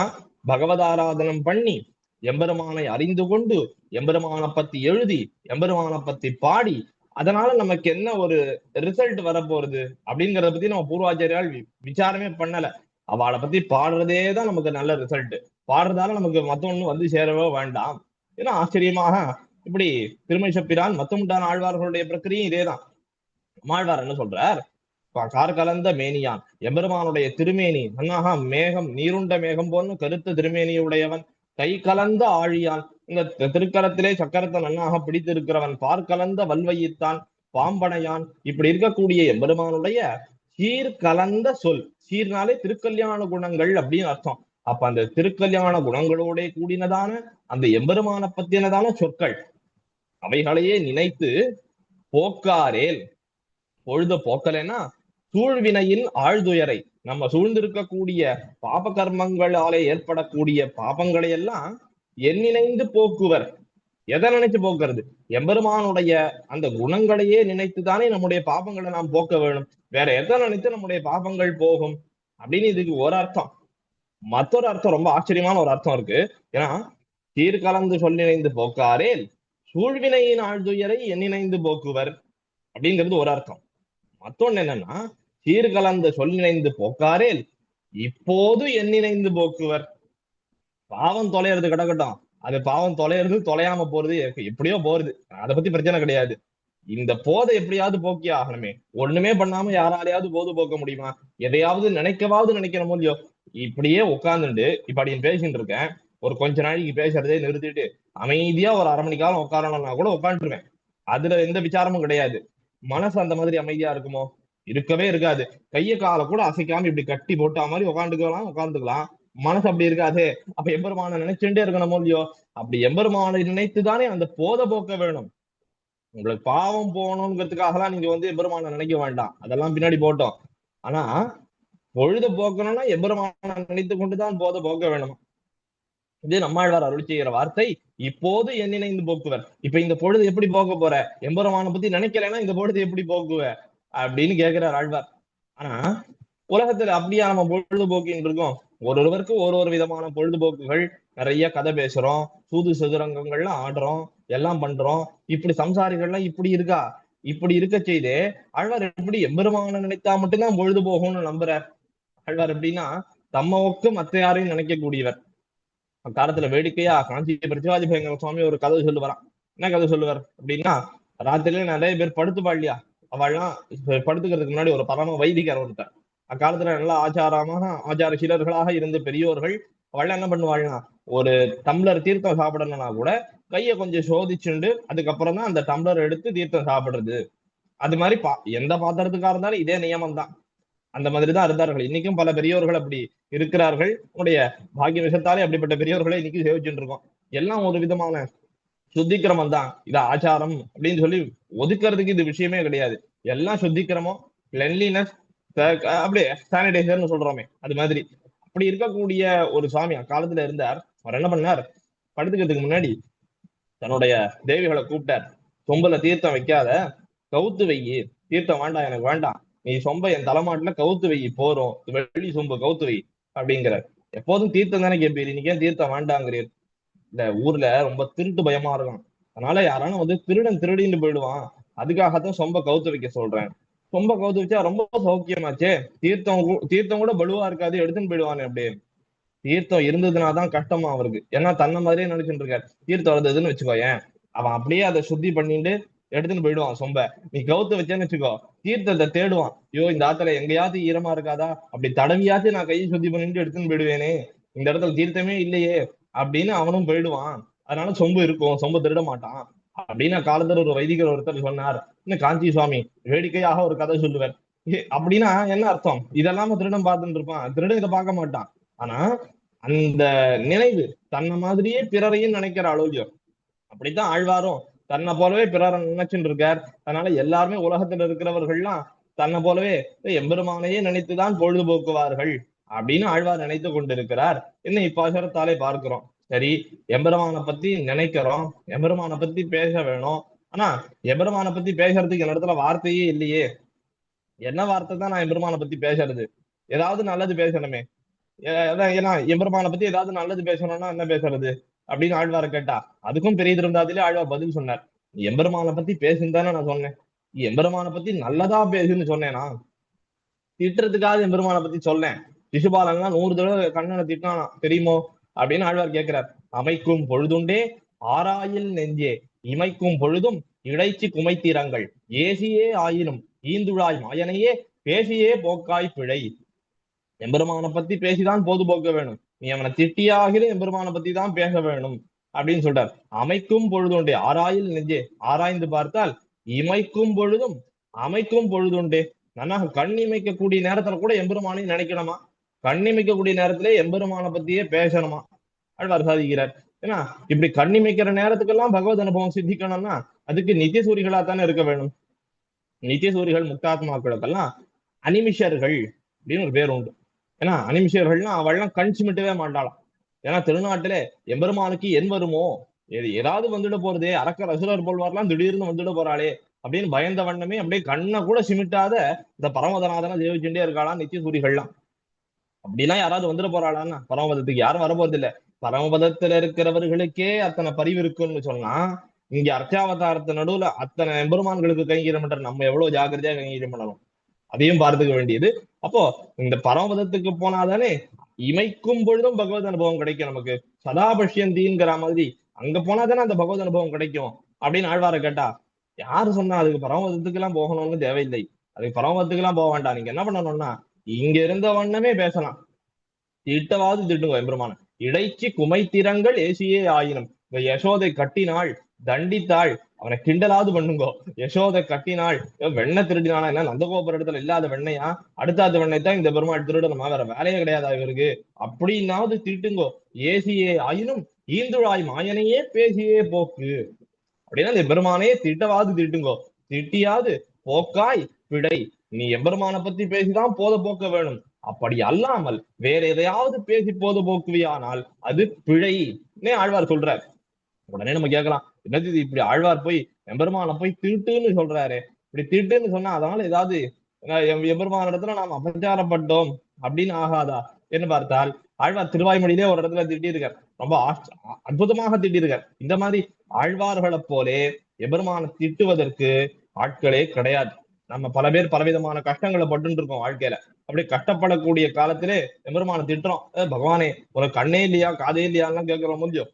பகவதாராதனம் பண்ணி எம்பெருமானை அறிந்து கொண்டு எம்பெருமானை பத்தி எழுதி எம்பெருமானை பத்தி பாடி அதனால நமக்கு என்ன ஒரு ரிசல்ட் வரப்போறது அப்படிங்கறத பத்தி நம்ம பூர்வாச்சாரியால் விசாரமே பண்ணல. அவளை பத்தி பாடுறதே தான் நமக்கு நல்ல ரிசல்ட். பாடுறதால நமக்கு மத்தொன்னு வந்து சேரவே வேண்டாம். ஏன்னா ஆச்சரியமாக இப்படி திருமேஷப்பிரான் மத்தமுண்டான ஆழ்வார்களுடைய பிரக்கிரியும் இதேதான். ஆழ்வார் என்ன சொல்றார், கார் கலந்த மேனியான் எம்பெருமானுடைய திருமேனி நன்னாக மேகம் நீருண்ட மேகம் போன்னு கருத்த திருமேனியுடையவன், கை கலந்த ஆழியான் இந்த திருக்கரத்திலே சக்கரத்தை நன்னாக பிடித்திருக்கிறவன், பார்க்கலந்த வல்வையித்தான் பாம்பனையான், இப்படி இருக்கக்கூடிய எம்பெருமானுடைய சீர் கலந்த சொல். சீர்னாலே திருக்கல்யாண குணங்கள் அப்படின்னு அர்த்தம். அப்ப அந்த திருக்கல்யாண குணங்களோட கூடினதான அந்த எம்பெருமான பத்தினதான சொற்கள் அவைகளையே நினைத்து போக்காரேல் பொழுத போக்கலைன்னா சூழ்வினையின் ஆழ்துயரை, நம்ம சூழ்ந்திருக்கக்கூடிய பாப கர்மங்களாலே ஏற்படக்கூடிய பாபங்களை எல்லாம் எண்ணிணைந்து போக்குவர். எதை நினைச்சு போக்குறது? எம்பெருமானுடைய அந்த குணங்களையே நினைத்துதானே நம்முடைய பாபங்களை நாம் போக்க வேணும். வேற எதை நினைத்து நம்முடைய பாபங்கள் போகும் அப்படின்னு இதுக்கு ஒரு அர்த்தம். மற்றொரு அர்த்தம், ரொம்ப ஆச்சரியமான ஒரு அர்த்தம் இருக்கு. ஏன்னா சீர்கலந்து சொல்லிணைந்து போக்காரேல் சூழ்வினையின் ஆழ்துயரை எண்ணிணைந்து போக்குவர் அப்படிங்கிறது ஒரு அர்த்தம். மத்தொன்னு என்னன்னா, சீர்கலந்த சொல்லிணைந்து போக்காரேல் இப்போது எண்ணிணைந்து போக்குவர். பாவம் தொலைறது கிடக்கட்டும், அது பாவம் தொலைறது தொலையாம போறது எப்படியோ போறது, அதை பத்தி பிரச்சனை கிடையாது. இந்த போதை எப்படியாவது போக்கி ஆகணுமே. ஒண்ணுமே பண்ணாம யாராலையாவது போது போக்க முடியுமா? எதையாவது நினைக்கணும் இல்லையோ. இப்படியே உட்காந்துட்டு இப்ப அப்படின்னு பேசிட்டு இருக்கேன், ஒரு கொஞ்ச நாளைக்கு பேசுறதே நிறுத்திட்டு அமைதியா ஒரு அரை மணி காலம் உட்காரணும்னா கூட உட்காந்துருவேன். அதுல எந்த விசாரமும் கிடையாது. மனசு அந்த மாதிரி அமைதியா இருக்குமோ? இருக்கவே இருக்காது. கைய காலை கூட அசைக்காம இப்படி கட்டி போட்டா மாதிரி உட்காந்துக்கலாம். மனசு அப்படி இருக்காது. அப்ப எம்பெருமான நினைச்சுட்டே இருக்கணும் இல்லையோ. அப்படி எம்பெருமான நினைத்துதானே அந்த போத போக்க வேணும். உங்களுக்கு பாவம் போகணுங்கிறதுக்காகலாம் நீங்க வந்து எம்பெருமான நினைக்க வேண்டாம், அதெல்லாம் பின்னாடி போட்டோம். ஆனா பொழுத போக்கணும்னா எம்பெருமான நினைத்து கொண்டுதான் போத போக்க வேணும். இது நம்மாழ்வார் அருள் செய்கிற வார்த்தை. இப்போது என் நினைந்து போக்குவர். இப்ப இந்த பொழுது எப்படி போக்க போற? எம்பெருமான பத்தி நினைக்கலைன்னா இந்த பொழுது எப்படி போக்குவ அப்படின்னு கேட்கிறார் ஆழ்வார். ஆனா உலகத்துல அப்படியா நம்ம பொழுதுபோக்கின்னு இருக்கோம்? ஒருவருக்கு ஒரு விதமான பொழுதுபோக்குகள். நிறைய கதை பேசுறோம், சூது சதுரங்கங்கள்லாம் ஆடுறோம், எல்லாம் பண்றோம். இப்படி சம்சாரிகள்லாம் இப்படி இருக்கா? இப்படி இருக்க செய்தே ஆழ்வார் எப்படி எம்பெருமான நினைத்தா மட்டும்தான் பொழுது போகும்னு நம்புறார். ஆழ்வார் எப்படின்னா தம்மவுக்கு மத்த யாரையும் நினைக்க கூடியவர். அக்காலத்துல வேடிக்கையா காஞ்சி பிரஜவாதி பயங்கர சுவாமி ஒரு கதை சொல்லுவாராம். என்ன கதை சொல்லுவார் அப்படின்னா, ராத்திரில நிறைய பேர் படுத்துப்பா இல்லையா, அவள்லாம் படுத்துக்கிறதுக்கு முன்னாடி ஒரு பரம வைதிகர் ஒருத்தர். அக்காலத்துல நல்லா ஆச்சாரசீலர்களாக இருந்த பெரியோர்கள் அவள் என்ன பண்ணுவாள்னா, ஒரு டம்ளர் தீர்த்தம் சாப்பிடணும்னா கூட கையை கொஞ்சம் சோதிச்சுண்டு அதுக்கப்புறம் தான் அந்த டம்ளர் எடுத்து தீர்த்தம் சாப்பிடுறது. அது மாதிரி எந்த பாத்திரத்துக்கா இருந்தாலும் இதே நியமம் தான். அந்த மாதிரிதான் இருந்தார்கள். இன்னைக்கும் பல பெரியோர்கள் அப்படி இருக்கிறார்கள். உடைய பாக்கிய விஷத்தாலே அப்படிப்பட்ட பெரியோர்களை இன்னைக்கு சேவிச்சுட்டு இருக்கோம். எல்லாம் ஒரு விதமான சுத்திக்கிரமம் தான். இது ஆச்சாரம் அப்படின்னு சொல்லி ஒதுக்கிறதுக்கு இது விஷயமே கிடையாது. எல்லாம் சுத்திக்கிரமம், கிளென்லினஸ், அப்படியே சானிடைசர்னு சொல்றோமே அது மாதிரி. அப்படி இருக்கக்கூடிய ஒரு சுவாமி அக்காலத்துல இருந்தார். அவர் என்ன பண்ணார், படுத்துக்கிறதுக்கு முன்னாடி தன்னுடைய தேவிகளை கூப்பிட்டார். சொம்புல தீர்த்தம் வைக்காத, கவுத்து வையி, தீர்த்தம் வேண்டாம், எனக்கு வேண்டாம், நீ சொம்ப என் தலைமாட்டுல கவுத்து வை, போறோம் வெள்ளி சொம்பு கவுத்து வை அப்படிங்கிறார். எப்போதும் தீர்த்தம் தானே கேட்பீர், இன்னைக்கு ஏன் தீர்த்தம் வேண்டாங்கிறீர்? இந்த ஊர்ல ரொம்ப திருட்டு பயமா இருக்கும், அதனால யாராலும் வந்து திருடன் திருடின்னு போயிடுவான், அதுக்காகத்தான் சொம்ப கவுத்து வைக்க சொல்றேன். சொம்ப கவுத்து வச்சா ரொம்ப சௌக்கியமாச்சே, தீர்த்தம் கூட பலுவா இருக்காது, எடுத்துன்னு போயிடுவானே. அப்படியே தீர்த்தம் இருந்ததுனாதான் கஷ்டமா அவருக்கு. ஏன்னா தன்னை மாதிரியே நினைச்சுட்டு இருக்காரு. தீர்த்தம் இருந்ததுன்னு வச்சுக்கோயேன், அவன் அப்படியே அதை சுத்தி பண்ணிட்டு எடுத்துன்னு போயிடுவான் சொம்ப. நீ கவுத்து வச்சேன்னு வச்சுக்கோ, தீர்த்தத்தை தேடுவான். ஐயோ இந்த ஆத்துல எங்கேயாவது ஈரமா இருக்காதா, அப்படி தடவியாச்சும் நான் கையை சுத்தி பண்ணிட்டு எடுத்துன்னு போயிடுவேனே, இந்த இடத்துல தீர்த்தமே இல்லையே அப்படின்னு அவனும் போயிடுவான். அதனால சொம்பு இருக்கும், சொம்பு திருட மாட்டான் அப்படின்னு காலத்துல ஒரு வைதிகர் ஒருத்தர் சொன்னார். இன்னும் காஞ்சி சுவாமி வேடிக்கையாக ஒரு கதை சொல்லுவார். அப்படின்னா என்ன அர்த்தம்? இதெல்லாம திருடன் பார்த்துட்டு இருப்பான், திருடன் இதை பார்க்க மாட்டான். ஆனா அந்த நினைவு தன்னை மாதிரியே பிறரையும் நினைக்கிற அளவுலயோ. அப்படித்தான் ஆழ்வாரும் தன்னை போலவே பிறரை நினைச்சுட்டு இருக்கார். அதனால எல்லாருமே உலகத்துல இருக்கிறவர்கள்லாம் தன்னை போலவே எம்பெருமானையே நினைத்துதான் பொழுதுபோக்குவார்கள் அப்படின்னு ஆழ்வார் நினைத்து கொண்டிருக்கிறார். இன்னும் இப்பாசுரத்தாலே பார்க்கிறோம். சரி, எம்பெருமானை பத்தி நினைக்கிறோம், எம்பெருமானை பத்தி பேச வேணும். ஆனா எம்பெருமானை பத்தி பேசுறதுக்கு இந்த இடத்துல வார்த்தையே இல்லையே. என்ன வார்த்தை தான் நான் எம்பெருமானை பத்தி பேசுறது? ஏதாவது நல்லது பேசணுமே. ஏன்னா எம்பெருமானை பத்தி ஏதாவது நல்லது பேசணும்னா என்ன பேசுறது அப்படின்னு ஆழ்வாரை கேட்டா, அதுக்கும் பெரிய திருந்தாதிலே ஆழ்வார் பதில் சொன்னார். நீ எம்பெருமானை பத்தி பேசுன்னு தானே நான் சொன்னேன். நீ எம்பெருமானை பத்தி நல்லதா பேசுன்னு சொன்னேனா? திட்டுறதுக்காக எம்பெருமானை பத்தி சொல்லேன். சிசுபாலன்லாம் 100 தடவை கண்ணனை திட்டானா தெரியுமோ அப்படின்னு ஆழ்வார் கேட்கிறார். அமைக்கும் பொழுதுண்டே ஆராயில் நெஞ்சே இமைக்கும் பொழுதும் இடைச்சி குமைத்தீரங்கள் ஏசியே ஆயினும் ஈந்துழாய் மாயனையே பேசியே போக்காய் பிழை. எம்பெருமானை பத்தி பேசிதான் பொழுதுபோக்க வேணும். நீ அவனை திட்டியாகிற எம்பெருமானை பத்தி தான் பேச வேணும் அப்படின்னு சொல்றார். அமைக்கும் பொழுதுண்டே ஆராயில் நெஞ்சே, ஆராய்ந்து பார்த்தால் இமைக்கும் பொழுதும் அமைக்கும் பொழுதுண்டே. நன்னாக கண் இமைக்கக்கூடிய நேரத்துல கூட எம்பெருமானையும் நினைக்கணுமா? கண் இமைக்கக்கூடிய நேரத்திலே எம்பெருமானை பத்தியே பேசணுமா? ஆழ்வார் சாதிக்கிறார். ஏன்னா இப்படி கண் இமைக்கிற நேரத்துக்கெல்லாம் பகவத் அனுபவம் சித்திக்கணும்னா அதுக்கு நித்தியசூரிகளா தானே இருக்க வேணும். நித்தியசூரிகள் முக்தாத்மாக்களுக்கெல்லாம் அனிமிஷர்கள் அப்படின்னு ஒரு பேர் உண்டு. ஏன்னா அனிமிஷர்கள்னா அவள்லாம் கண் சிமிட்டவே மாட்டாளாம். ஏன்னா திருநாட்டிலே எம்பெருமானுக்கு என் வருமோ, ஏதாவது வந்துட போறதே, அரக்கர் அசுரர் போல்வார்லாம் திடீர்னு வந்துட போறாளே அப்படின்னு பயந்த வண்ணமே அப்படியே கண்ணை கூட சிமிட்டாத இந்த பரமதநாதனை ஜெயிச்சுட்டே இருக்காளாம் நித்திய சூரிகள்லாம். அப்படிலாம் யாராவது வந்துட போறாளான்னா பரமபதத்துக்கு யாரும் வரப்போறது இல்ல. பரமபதத்துல இருக்கிறவர்களுக்கே அத்தனை பரிவு இருக்குன்னு சொன்னா, இங்க அர்ச்சாவதாரத்து நடுவுல அத்தனை எம்பெருமான்களுக்கு கைங்கரியம் பண்ற நம்ம எவ்வளவு ஜாக்கிரதையா கைங்கரியம் பண்ணணும் அதையும் பார்த்துக்க வேண்டியது. அப்போ இந்த பரமபதத்துக்கு போனாதானே இமைக்கும் பொழுதும் பகவத் அனுபவம் கிடைக்கும் நமக்கு. சதாபஷ்யந்திங்கிற மாதிரி அங்க போனாதானே அந்த பகவத் அனுபவம் கிடைக்கும் அப்படின்னு ஆழ்வாரை கேட்டா, யாரு சொன்னா அதுக்கு பரமபதத்துக்கு எல்லாம் போகணும்னு தேவையில்லை. அதுக்கு பரமபதத்துக்கு எல்லாம் போக வேண்டாம். நீங்க என்ன பண்ணணும்னா இங்க இருந்த வண்ணமே பேசலாம். திட்டவாது திட்டுங்க எம்பெருமான. இடைச்சி குமைத்திரங்கள் ஏசியே ஆயினும். இந்த யசோதை கட்டினாள், தண்டித்தாள், அவனை கிண்டலாவது பண்ணுங்கோ. யசோதை கட்டினாள், வெண்ணெய் திருடினானா என்ன நந்தகோபுர இடத்துல இல்லாத வெண்ணையா? அடுத்தாத வெண்ணெய் தான் இந்த பெருமாள் திருடணுமா? வேற வேலையே கிடையாதா இவருக்கு? அப்படின்னாவது திட்டுங்கோ. ஏசியே ஆயினும் ஈந்துழாய் மாயனையே பேசியே போக்கு. அப்படின்னா இந்த பெருமானே திட்டவாது திட்டுங்கோ. திட்டியாவது போக்காய் பிழை. நீ எம்பெருமானை பத்தி பேசிதான் போத போக்க வேணும். அப்படி அல்லாமல் வேற எதையாவது பேசி போத போக்குவியானால் அது பிழைன்னே ஆழ்வார் சொல்றார். உடனே நம்ம கேட்கலாம், என்னது இப்படி ஆழ்வார் போய் எம்பெருமானை போய் திட்டுன்னு சொல்றாரு. இப்படி திட்டுன்னு சொன்னா அதனால ஏதாவது எம்பெருமான இடத்துல நாம் அபச்சாரப்பட்டோம் அப்படின்னு ஆகாதா என்று பார்த்தால், ஆழ்வார் திருவாய்மொழியிலே ஒரு இடத்துல திட்டியிருக்கார். ரொம்ப அற்புதமாக திட்டியிருக்கார். இந்த மாதிரி ஆழ்வார்களை போலே எம்பெருமானை திட்டுவதற்கு ஆட்களே கிடையாது. நம்ம பல பேர் பலவிதமான கஷ்டங்களை பட்டு இருக்கோம் வாழ்க்கையில. அப்படி கஷ்டப்படக்கூடிய காலத்திலே எம்பெருமானை திட்டுறோம். பகவானே ஒரு கண்ணே இல்லையா காதே இல்லையான்னு கேட்கிறோம் முடியும்.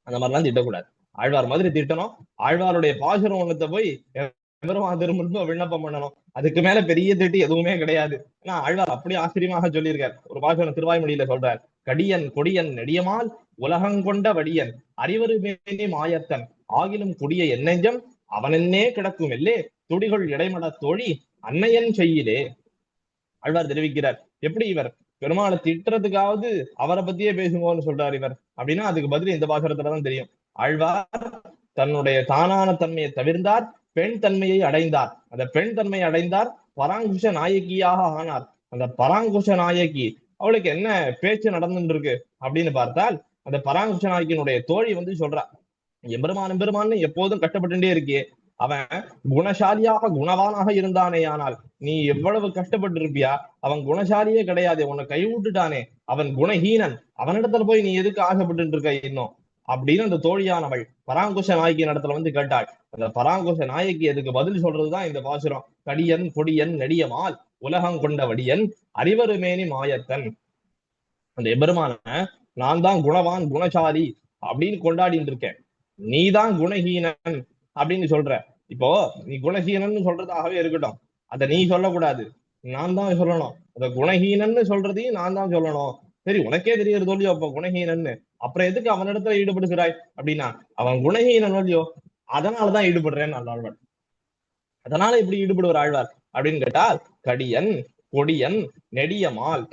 அந்த மாதிரிலாம் திட்டக்கூடாது. ஆழ்வார் மாதிரி திட்டணும். ஆழ்வாருடைய பாசுரம் ஒண்ணுத்த போய் எம்பெருமான் திரும்ப விண்ணப்பம் பண்ணணும். அதுக்கு மேல பெரிய திட்டு எதுவுமே கிடையாது. ஏன்னா ஆழ்வார் அப்படி ஆச்சரியமாக சொல்லியிருக்கார். ஒரு பாசுரம் திருவாய்மொழியில சொல்றார். கடியன் கொடியன் நெடியமால் உலகங்கொண்ட வடியன் அறிவரு மேனி மாயத்தன் ஆகிலும் குடிய என்னெஞ்சம் அவனென்னே கிடக்கும் இல்லே துடிகள் இடைமட தோழி அன்னையன் செய்யிலே. ஆழ்வார் தெரிவிக்கிறார். எப்படி இவர் பெருமாளை திட்டுறதுக்காவது அவரை பத்தியே பேசுங்கன்னு சொல்றார் இவர் அப்படின்னா, அதுக்கு பதில் இந்த பாசுரத்துலதான் தெரியும். ஆழ்வார் தன்னுடைய தானான தன்மையை தவிர்ந்தார், பெண் தன்மையை அடைந்தார். அந்த பெண் தன்மையை அடைந்தார், பராங்குஷ நாயகியாக ஆனார். அந்த பராங்குஷ நாயகி அவளுக்கு என்ன பேச்சு நடந்துட்டு இருக்கு அப்படின்னு பார்த்தால், அந்த பராங்குஷ நாயகியினுடைய தோழி சொல்றா, எம்பெருமான் எம்பெருமான்னு எப்போதும் கஷ்டப்பட்டுட்டே இருக்கே, அவன் குணசாலியாக குணவானாக இருந்தானே, ஆனால் நீ எவ்வளவு கஷ்டப்பட்டு இருப்பியா? அவன் குணசாலியே கிடையாது, உன்னை கைவிட்டுட்டானே, அவன் குணஹீனன், அவனிடத்துல போய் நீ எதுக்கு ஆசைப்பட்டு இருக்க இன்னும் அப்படின்னு அந்த தோழியானவள் பராங்குஷ நாயகி இடத்துல கேட்டாள். அந்த பராங்குஷ நாயகி அதுக்கு பதில் சொல்றதுதான் இந்த பாசுரம். கடியன் கொடியன் நெடியமால் உலகம் கொண்ட வடியன் அறிவருமேனி மாயத்தன். அந்த எபெருமான நான் தான் குணவான் குணசாலி அப்படின்னு கொண்டாடிட்டு இருக்கேன், நீதான் குணஹீனன் அப்படின்னு சொல்ற. இப்போ நீ குணஹீனன்னு சொல்றதாகவே இருக்கட்டும், அதை நீ சொல்லக்கூடாது, நான் தான் சொல்லணும். அந்த குணஹீனன்னு சொல்றதையும் நான் தான் சொல்லணும். சரி, உனக்கே தெரியறது இல்லையோ அப்ப குணஹீனன்னு, அப்புறம் எதுக்கு அவனிடத்துல ஈடுபடுகிறாய் அப்படின்னா, அவன் குணஹீனன் இல்லையோ அதனாலதான் ஈடுபடுறேன்னு ஆழ்வார். அதனால இப்படி ஈடுபடுவார் ஆழ்வார் அப்படின்னு கேட்டால், கடியன் கொடியன் நெடியமால்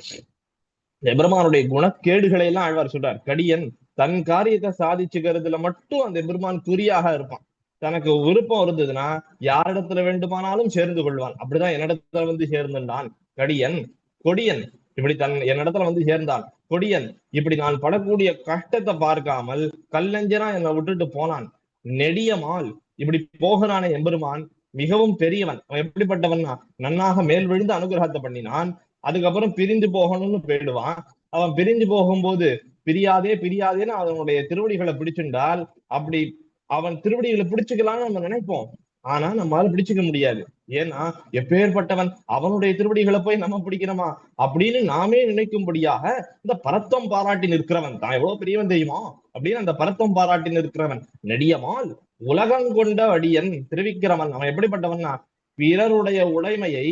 எபெருமானுடைய குணக்கேடுகளை எல்லாம் ஆழ்வார் சொல்றார். கடியன் தன் காரியத்தை சாதிச்சுக்கிறதுல மட்டும் அந்த பெருமான் குறியாக இருப்பான். தனக்கு விருப்பம் இருந்ததுன்னா யாரிடத்துல வேண்டுமானாலும் சேர்ந்து கொள்வான். அப்படிதான் என்னிடத்துல சேர்ந்துட்டான். கடியன் கொடியன் இப்படி என்னிடத்துல வந்து சேர்ந்தான். கொடியன் இப்படி நான் படக்கூடிய கஷ்டத்தை பார்க்காமல் கல்லஞ்சனா என்னை விட்டுட்டு போனான். நெடியமால் இப்படி போகிறானே எம்பெருமான் மிகவும் பெரியவன். அவன் எப்படிப்பட்டவன்னா, நன்னாக மேல் விழுந்து அனுகிரகத்தை பண்ணினான். அதுக்கப்புறம் பிரிந்து போகணும்னு போயிடுவான். அவன் பிரிஞ்சு போகும்போது பிரியாதே பிரியாதேன்னு அவனுடைய திருவடிகளை பிடிச்சுண்டால், அப்படி அவன் திருவடிகளை பிடிச்சுக்கலாம்னு நம்ம நினைப்போம். ஆனா நம்மளால பிடிச்சுக்க முடியாது. ஏன்னா எப்பேற்பட்டவன், அவனுடைய திருவடிகளை போய் நம்ம பிடிக்கிறோமா அப்படின்னு நாமே நினைக்கும்படியாக இந்த பரத்தம் பாராட்டி நிற்கிறவன் தான் எவ்வளவு பெரியவன் தெரியுமா அப்படின்னு அந்த பரத்தம் பாராட்டி நிற்கிறவன். நெடியமால் உலகங்கொண்ட அடியன் திருவிக்கிரமன். அவன் எப்படிப்பட்டவன்னா, பிறருடைய உடைமையை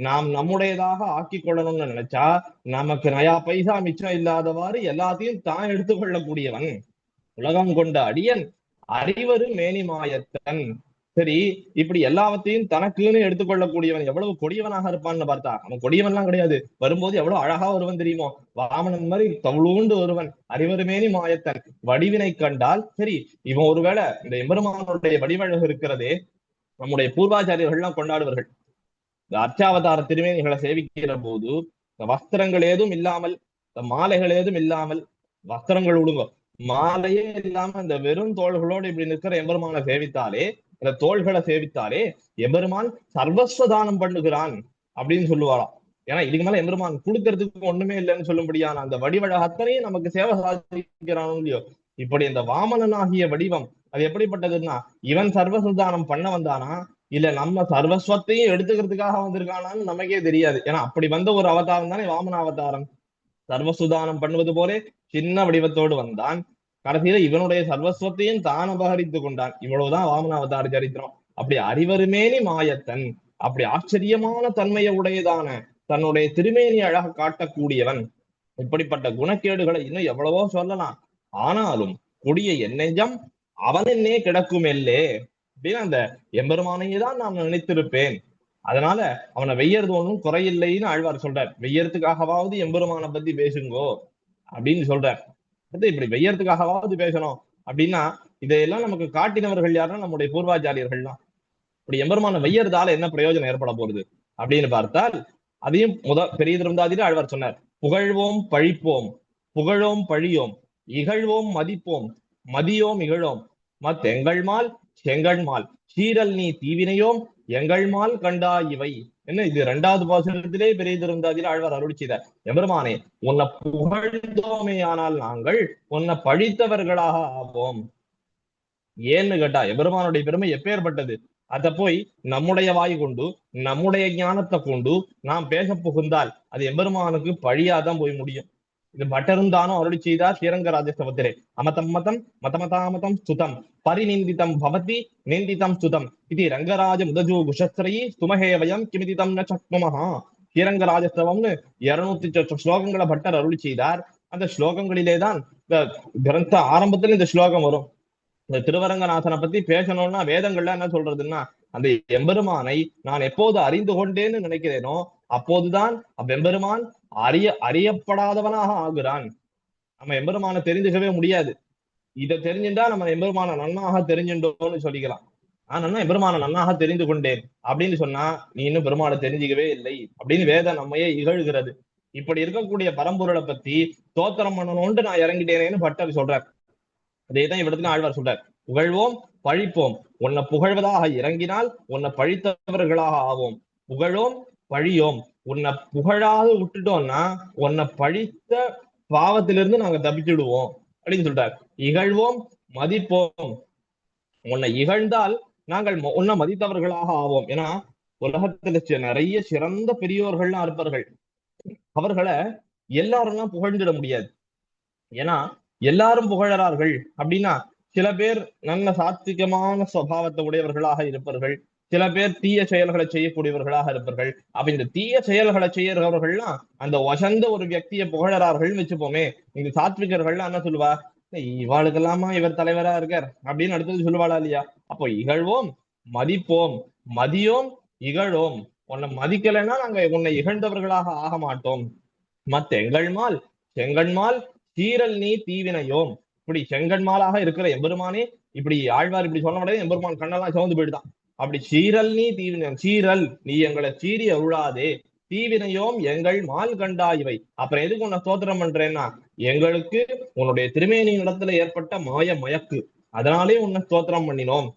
நாம் நம்முடையதாக ஆக்கி கொள்ளணும்னு நினைச்சா நமக்கு நயா பைசா மிச்சம் இல்லாதவாறு எல்லாத்தையும் தான் எடுத்துக்கொள்ளக்கூடியவன். உலகம் கொண்ட அடியன் அறிவரு மேனிமாயத்தன். சரி, இப்படி எல்லாவற்றையும் தனக்குன்னு எடுத்துக்கொள்ளக்கூடியவன் எவ்வளவு கொடியவனாக இருப்பான்னு பார்த்தா, அவன் கொடியவன்லாம் கிடையாது. வரும்போது எவ்வளவு அழகா வருவன் தெரியுமோ, வாமனன் மாதிரி தவளூண்டு ஒருவன். அறிவருமேனி மாயத்தன் வடிவினை கண்டால் சரி. இவன் ஒருவேளை இந்த எம்பெருமானுடைய வடிவழகு இருக்கிறதே நம்முடைய பூர்வாச்சாரியர்கள்லாம் கொண்டாடுவார்கள். இந்த அர்ச்சாவதார திருமேனிகளை சேவிக்கிற போது இந்த வஸ்திரங்கள் ஏதும் இல்லாமல், இந்த மாலைகள் ஏதும் இல்லாமல், வஸ்திரங்கள் விடுங்க, மாலையே இல்லாம இந்த வெறும் தோள்களோடு இப்படி நிற்கிற எம்பெருமானை சேவித்தாலே, இந்த தோள்களை சேவித்தாலே எம்பெருமான் சர்வஸ்வதானம் பண்ணுகிறான் அப்படின்னு சொல்லுவாராம். ஏன்னா இதுக்கு மேல எம்பெருமான் கொடுக்கறதுக்கு ஒண்ணுமே இல்லைன்னு சொல்லும்படியான அந்த வடிவழ அத்தனையும் நமக்கு சேவை சாதிக்கிறானோ இல்லையோ. இப்படி இந்த வாமனனாகிய வடிவம் அது எப்படிப்பட்டதுன்னா, இவன் சர்வசுதானம் பண்ண வந்தானா இல்ல நம்ம சர்வஸ்வத்தையும் எடுத்துக்கிறதுக்காக வந்திருக்கானான்னு நமக்கே தெரியாது. ஏன்னா அப்படி வந்த ஒரு அவதாரம் தானே வாமன அவதாரம். சர்வசுதானம் பண்ணுவது போலே சின்ன வடிவத்தோடு வந்தான். கடைசியில இவனுடைய சர்வஸ்வத்தையும் தான் அபகரித்து கொண்டான். இவ்வளவுதான் வாமன அவதார சரித்திரம். அப்படி அறிவருமேனி மாயத்தன், அப்படி ஆச்சரியமான தன்மையை உடையதான தன்னுடைய திருமேனி அழக காட்டக்கூடியவன். இப்படிப்பட்ட குணக்கேடுகளை இன்னும் எவ்வளவோ சொல்லலாம். ஆனாலும் கொடிய என்னெஞ்சம் அவனென்னே கிடக்கும் எல்லே அப்படின்னு அந்த எம்பெருமானையே தான் நான் நினைத்திருப்பேன். அதனால அவனை வெய்யறது ஒன்றும் குறையில்லைன்னு ஆழ்வார் சொல்றார். வெய்யறதுக்காகவாவது எம்பெருமானை பத்தி பேசுங்கோ அப்படின்னு சொல்றார். இப்படி வெய்யறதுக்காகவாவது பேசணும் அப்படின்னா இதையெல்லாம் நமக்கு காட்டினவர்கள் யாருன்னா நம்முடைய பூர்வாச்சாரியர்கள்லாம். இப்படி எம்பெருமான வெய்யறதால என்ன பிரயோஜனம் ஏற்பட போகுது அப்படின்னு பார்த்தால், அதையும் பெரிய திருந்தாதியில ஆழ்வார் சொன்னார். புகழ்வோம் பழிப்போம், புகழோம் பழியோம், இகழ்வோம் மதிப்போம், மதியோம் இகழோம், எங்கள்மால் செங்கள்மால் சீரல் நீ தீவினையோம் எங்கள்மால் கண்டா இவை. என்ன இது இரண்டாவது பாசுரத்திலே பெரிய திருந்தாதியில ஆழ்வார் அருள் செய்தார். எம்பெருமானே உன்னை புகழ்ந்தோமே ஆனால் நாங்கள் உன்னை பழித்தவர்களாக ஆவோம். ஏன்னு கேட்டா எம்பெருமானுடைய பெருமை எப்பேற்பட்டது. அதை போய் நம்முடைய வாய் கொண்டு நம்முடைய ஞானத்தை கொண்டு நாம் பேச புகுந்தால் அது எம்பெருமானுக்கு பழியாதான் போய் முடியும். இது பட்டருந்தானோ அருளி செய்தார் ஸ்ரீரங்கராஜஸ்தவத்திலே. அமதம் மதம் மதமதாமதம் சுதம் பரிநிந்திதம் பவதி நிந்திதம் சுதம் இது ரங்கராஜ முதஜூ குஷஸ்திரயி சுமஹேவயம் கிமிதிதம் ந சக்மமஹா. ஸ்ரீரங்கராஜஸ்தவம்னு 200 ஸ்லோகங்களை பட்டர் அருளி செய்தார். அந்த ஸ்லோகங்களிலேதான் இந்த கிரந்த ஆரம்பத்துல இந்த ஸ்லோகம் வரும். இந்த திருவரங்கநாதனை பத்தி பேசணும்னா வேதங்கள்ல என்ன சொல்றதுன்னா, அந்த எம்பெருமானை நான் எப்போது அறிந்து கொண்டேன்னு நினைக்கிறேனோ அப்போதுதான் அவ்வெம்பெருமான் அறியப்படாதவனாக ஆகுறான். நம்ம எம்பெருமானை தெரிஞ்சுக்கவே முடியாது. இதை தெரிஞ்சுட்டா நம்ம எம்பெருமான நன்னாக தெரிஞ்சுட்டோம்னு சொல்லிக்கலாம். ஆனா எம்பெருமான நன்னாக தெரிந்து கொண்டேன் அப்படின்னு சொன்னா நீ இன்னும் பெருமானை தெரிஞ்சுக்கவே இல்லை அப்படின்னு வேதம் நம்மையே இகழ்கிறது. இப்படி இருக்கக்கூடிய பரம்பொருளை பத்தி தோத்திரம் பண்ணணும்னு நான் இறங்கிட்டேனேன்னு பட்டர் சொல்றார். அதேதான் இவ்விடத்துல ஆழ்வார் சொல்றார். புகழ்வோம் பழிப்போம், உன்னை புகழ்வதாக இறங்கினால் உன்னை பழித்தவர்களாக ஆவோம். புகழோம் பழியோம், உன்னை புகழாது விட்டுட்டோம்னா உன்னை பழித்த பாவத்திலிருந்து நாங்க தப்பிச்சுடுவோம் அப்படின்னு சொல்றார். இகழ்வோம் மதிப்போம், உன்னை இகழ்ந்தால் நாங்கள் உன்னை மதித்தவர்களாக ஆவோம். ஏன்னா உலகத்துல நிறைய சிறந்த பெரியோர்கள்லாம் இருப்பார்கள். அவர்களை எல்லாரும் புகழ்ந்துட முடியாது. ஏன்னா எல்லாரும் புகழறார்கள் அப்படின்னா சில பேர் நல்ல சாத்விகமான சுபாவத்தை உடையவர்களாக இருப்பார்கள், சில பேர் தீய செயல்களை செய்யக்கூடியவர்களாக இருப்பார்கள். அப்ப இந்த தீய செயல்களை செய்யறவர்கள்லாம் அந்த வசந்த ஒரு வியக்தியை புகழறார்கள்னு வச்சுப்போமே. இந்த சாத்விகர்கள்லாம் என்ன சொல்லுவா, இவாளுக்கெல்லாமா இவர் தலைவரா இருக்கார் அப்படின்னு அடுத்தது சொல்லுவாளா இல்லையா? அப்போ இகழ்வோம் மதிப்போம், மதியோம் இகழோம், உன்னை மதிக்கலைன்னா நாங்க உன்னை இகழ்ந்தவர்களாக ஆக மாட்டோம். எங்கள்மால் செங்கண்மால் சீரல் நீ தீவினையோம். இப்படி செங்கண்மாலாக இருக்கிற எம்பெருமானே இப்படி ஆழ்வார் இப்படி சொன்ன உடனே எம்பெருமான் கண்ணெல்லாம் சிவந்து போயிடுதான். அப்படி சீரல் நீ தீவினை, சீரல் நீ எங்களை சீறி அருளாதே, தீவினையோம் எங்கள் மால் கண்டா இவை. அப்புறம் எதுக்கு உன்னை ஸ்தோத்திரம் பண்றேன்னா, எங்களுக்கு உன்னுடைய திருமேனி இடத்துல ஏற்பட்ட மாய மயக்கு, அதனாலே உன்னை ஸ்தோத்திரம் பண்ணினோம்.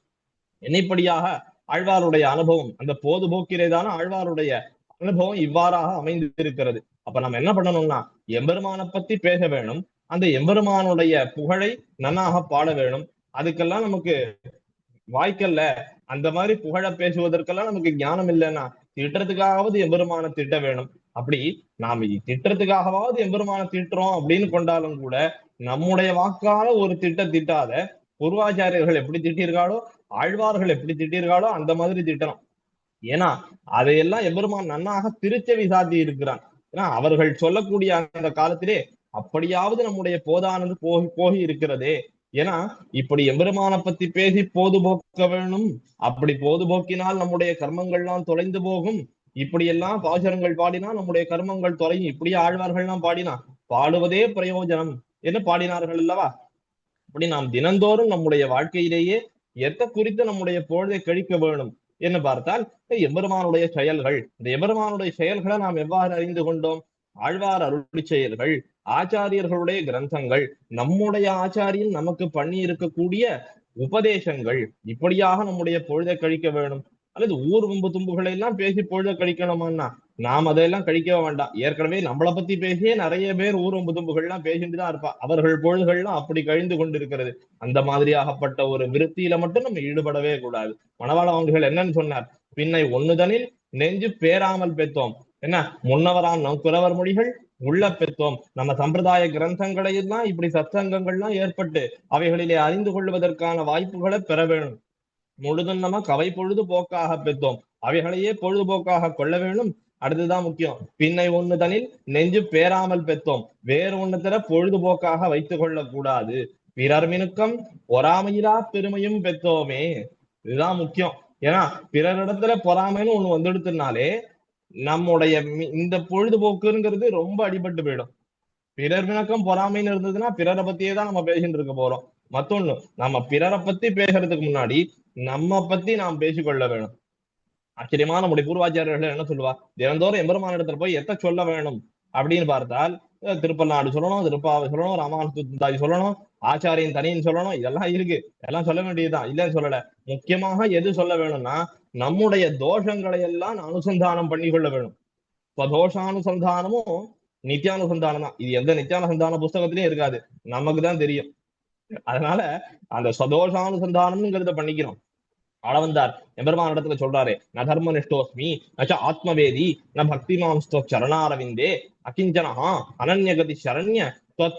என்னைப்படியாக ஆழ்வாருடைய அனுபவம், அந்த போதுபோக்கிலேதான ஆழ்வாருடைய அனுபவம் இவ்வாறாக அமைந்திருக்கிறது. அப்ப நம்ம என்ன பண்ணணும்னா, எம்பெருமானை பத்தி பேச வேணும், அந்த எம்பெருமானுடைய புகழை நன்னாக பாட வேணும். அதுக்கெல்லாம் நமக்கு வாய்க்கல்ல, அந்த மாதிரி புகழ பேசுவதற்கெல்லாம் நமக்கு ஞானம் இல்லைன்னா திட்டுறதுக்காகவது எம்பெருமான திட்ட வேணும். அப்படி நாம திட்டுறதுக்காகவாவது எம்பெருமான திட்டுறோம் அப்படின்னு கொண்டாலும் கூட, நம்முடைய வாக்கால ஒரு திட்டாத பூர்வாச்சாரியர்கள் எப்படி திட்டிருக்காளோ, ஆழ்வார்கள் எப்படி திட்டிருக்காளோ அந்த மாதிரி திட்டணும். ஏன்னா அதையெல்லாம் எம்பெருமான் நன்னாக திருச்செவி சாத்தி இருக்கிறான். ஏன்னா அவர்கள் சொல்லக்கூடிய அந்த காலத்திலே அப்படியாவது நம்முடைய போதானது போகி போகி இருக்கிறதே. ஏன்னா இப்படி எம்பெருமான பத்தி பேசி போதுபோக்க வேணும், அப்படி போதுபோக்கினால் நம்முடைய கர்மங்கள்லாம் தொலைந்து போகும், இப்படி எல்லாம் பாசுரங்கள் பாடினா நம்முடைய கர்மங்கள் தொலையும், இப்படியே ஆழ்வார்கள்லாம் பாடினா பாடுவதே பிரயோஜனம் என்று பாடினார்கள் அல்லவா. அப்படி நாம் தினந்தோறும் நம்முடைய வாழ்க்கையிலேயே எத்த குறித்து நம்முடைய பொழுதை கழிக்க வேணும் என்று பார்த்தால் எம்பெருமானுடைய செயல்கள். இந்த எம்பெருமானுடைய செயல்களை நாம் எவ்வாறு அறிந்து கொண்டோம்? ஆழ்வார் அருளி செயல்கள், ஆச்சாரியர்களுடைய கிரந்தங்கள், நம்முடைய ஆச்சாரியன் நமக்கு பண்ணி இருக்கக்கூடிய உபதேசங்கள், இப்படியாக நம்முடைய பொழுதை கழிக்க வேணும். அல்லது ஊர் வம்பு தும்புகளை எல்லாம் பேசி பொழுதை கழிக்கணுமான்னா நாம் அதையெல்லாம் கழிக்க வேண்டாம். ஏற்கனவே நம்மளை பத்தி பேசியே நிறைய பேர் ஊர் வம்பு தும்புகள்லாம் பேசிட்டு தான் இருப்பா. அவர்கள் பொழுதுகள்லாம் அப்படி கழிந்து கொண்டிருக்கிறது. அந்த மாதிரியாகப்பட்ட ஒரு விருத்தியில மட்டும் நம்ம ஈடுபடவே கூடாது. மணவாள வாங்குகள் என்னன்னு சொன்னார்? பின்னை ஒண்ணுதனில் நெஞ்சு பேராமல் பெற்றோம். என்ன முன்னவராம் நம் குறவர் மொழிகள் உள்ள பெற்றோம். நம்ம சம்பிரதாய கிரந்தங்களையும் தான் இப்படி சத்சங்கங்கள்லாம் ஏற்பட்டு அவைகளிலே அறிந்து கொள்வதற்கான வாய்ப்புகளை பெற வேணும். முழுதும் நம்ம கவை பொழுது போக்காக பெற்றோம், அவைகளையே பொழுதுபோக்காக கொள்ள வேணும். அடுத்துதான் முக்கியம், பின்னை ஒண்ணுதனில் நெஞ்சு பேராமல் பெற்றோம், வேறு ஒண்ணுத்துல பொழுதுபோக்காக வைத்துக் கொள்ள கூடாது. பிறர் மினுக்கம் பொறாமையிலா பெருமையும் பெற்றோமே, இதுதான் முக்கியம். ஏன்னா பிறரிடத்துல பொறாமைன்னு ஒண்ணு வந்துடுத்துனாலே நம்முடைய இந்த பொழுதுபோக்குங்கிறது ரொம்ப அடிபட்டு போயிடும். பிறர் விளக்கம் பொறாமைன்னு இருந்ததுன்னா பிறரை பத்தியே தான் நம்ம பேசிட்டு இருக்க போறோம். மத்தொன்னு, நம்ம பிறரை பத்தி பேசுறதுக்கு முன்னாடி நம்ம பத்தி நாம் பேசிக்கொள்ள வேணும். ஆச்சரியமா நம்முடைய பூர்வாச்சாரியர்கள் என்ன சொல்லுவா, தினந்தோறும் எம்பெருமான இடத்துல போய் எத்த சொல்ல வேணும் அப்படின்னு பார்த்தால், திருப்பல்லாடு சொல்லணும், திருப்பாவை சொல்லணும், ராமானுஜாதி சொல்லணும், ஆச்சாரியின் தனின்னு சொல்லணும், இதெல்லாம் இருக்கு. இதெல்லாம் சொல்ல வேண்டியதுதான், இல்லைன்னு சொல்லல. முக்கியமாக எது சொல்ல வேணும்னா, நம்முடைய தோஷங்களை எல்லாம் அனுசந்தானம் பண்ணி கொள்ள வேணும். ஸ்வதோஷானுசந்தானமும் நித்தியானுசந்தானம் தான். இது எந்த நித்தியானுசந்தான புஸ்தகத்திலயும் இருக்காது, நமக்கு தான் தெரியும். அதனால அந்த சதோஷானுசந்தானம்ங்கிறத பண்ணிக்கிறோம். ஆளவந்தார் எம்பெருமான இடத்துல சொல்றாரு, ந தர்ம நிஷ்டோஸ்மி நச்ச ஆத்மவேதி ந பக்தி மாம்ஸ்தோ சரணாரவிந்தே அகிஞ்சனஹா அனன்யகதி சரண்ய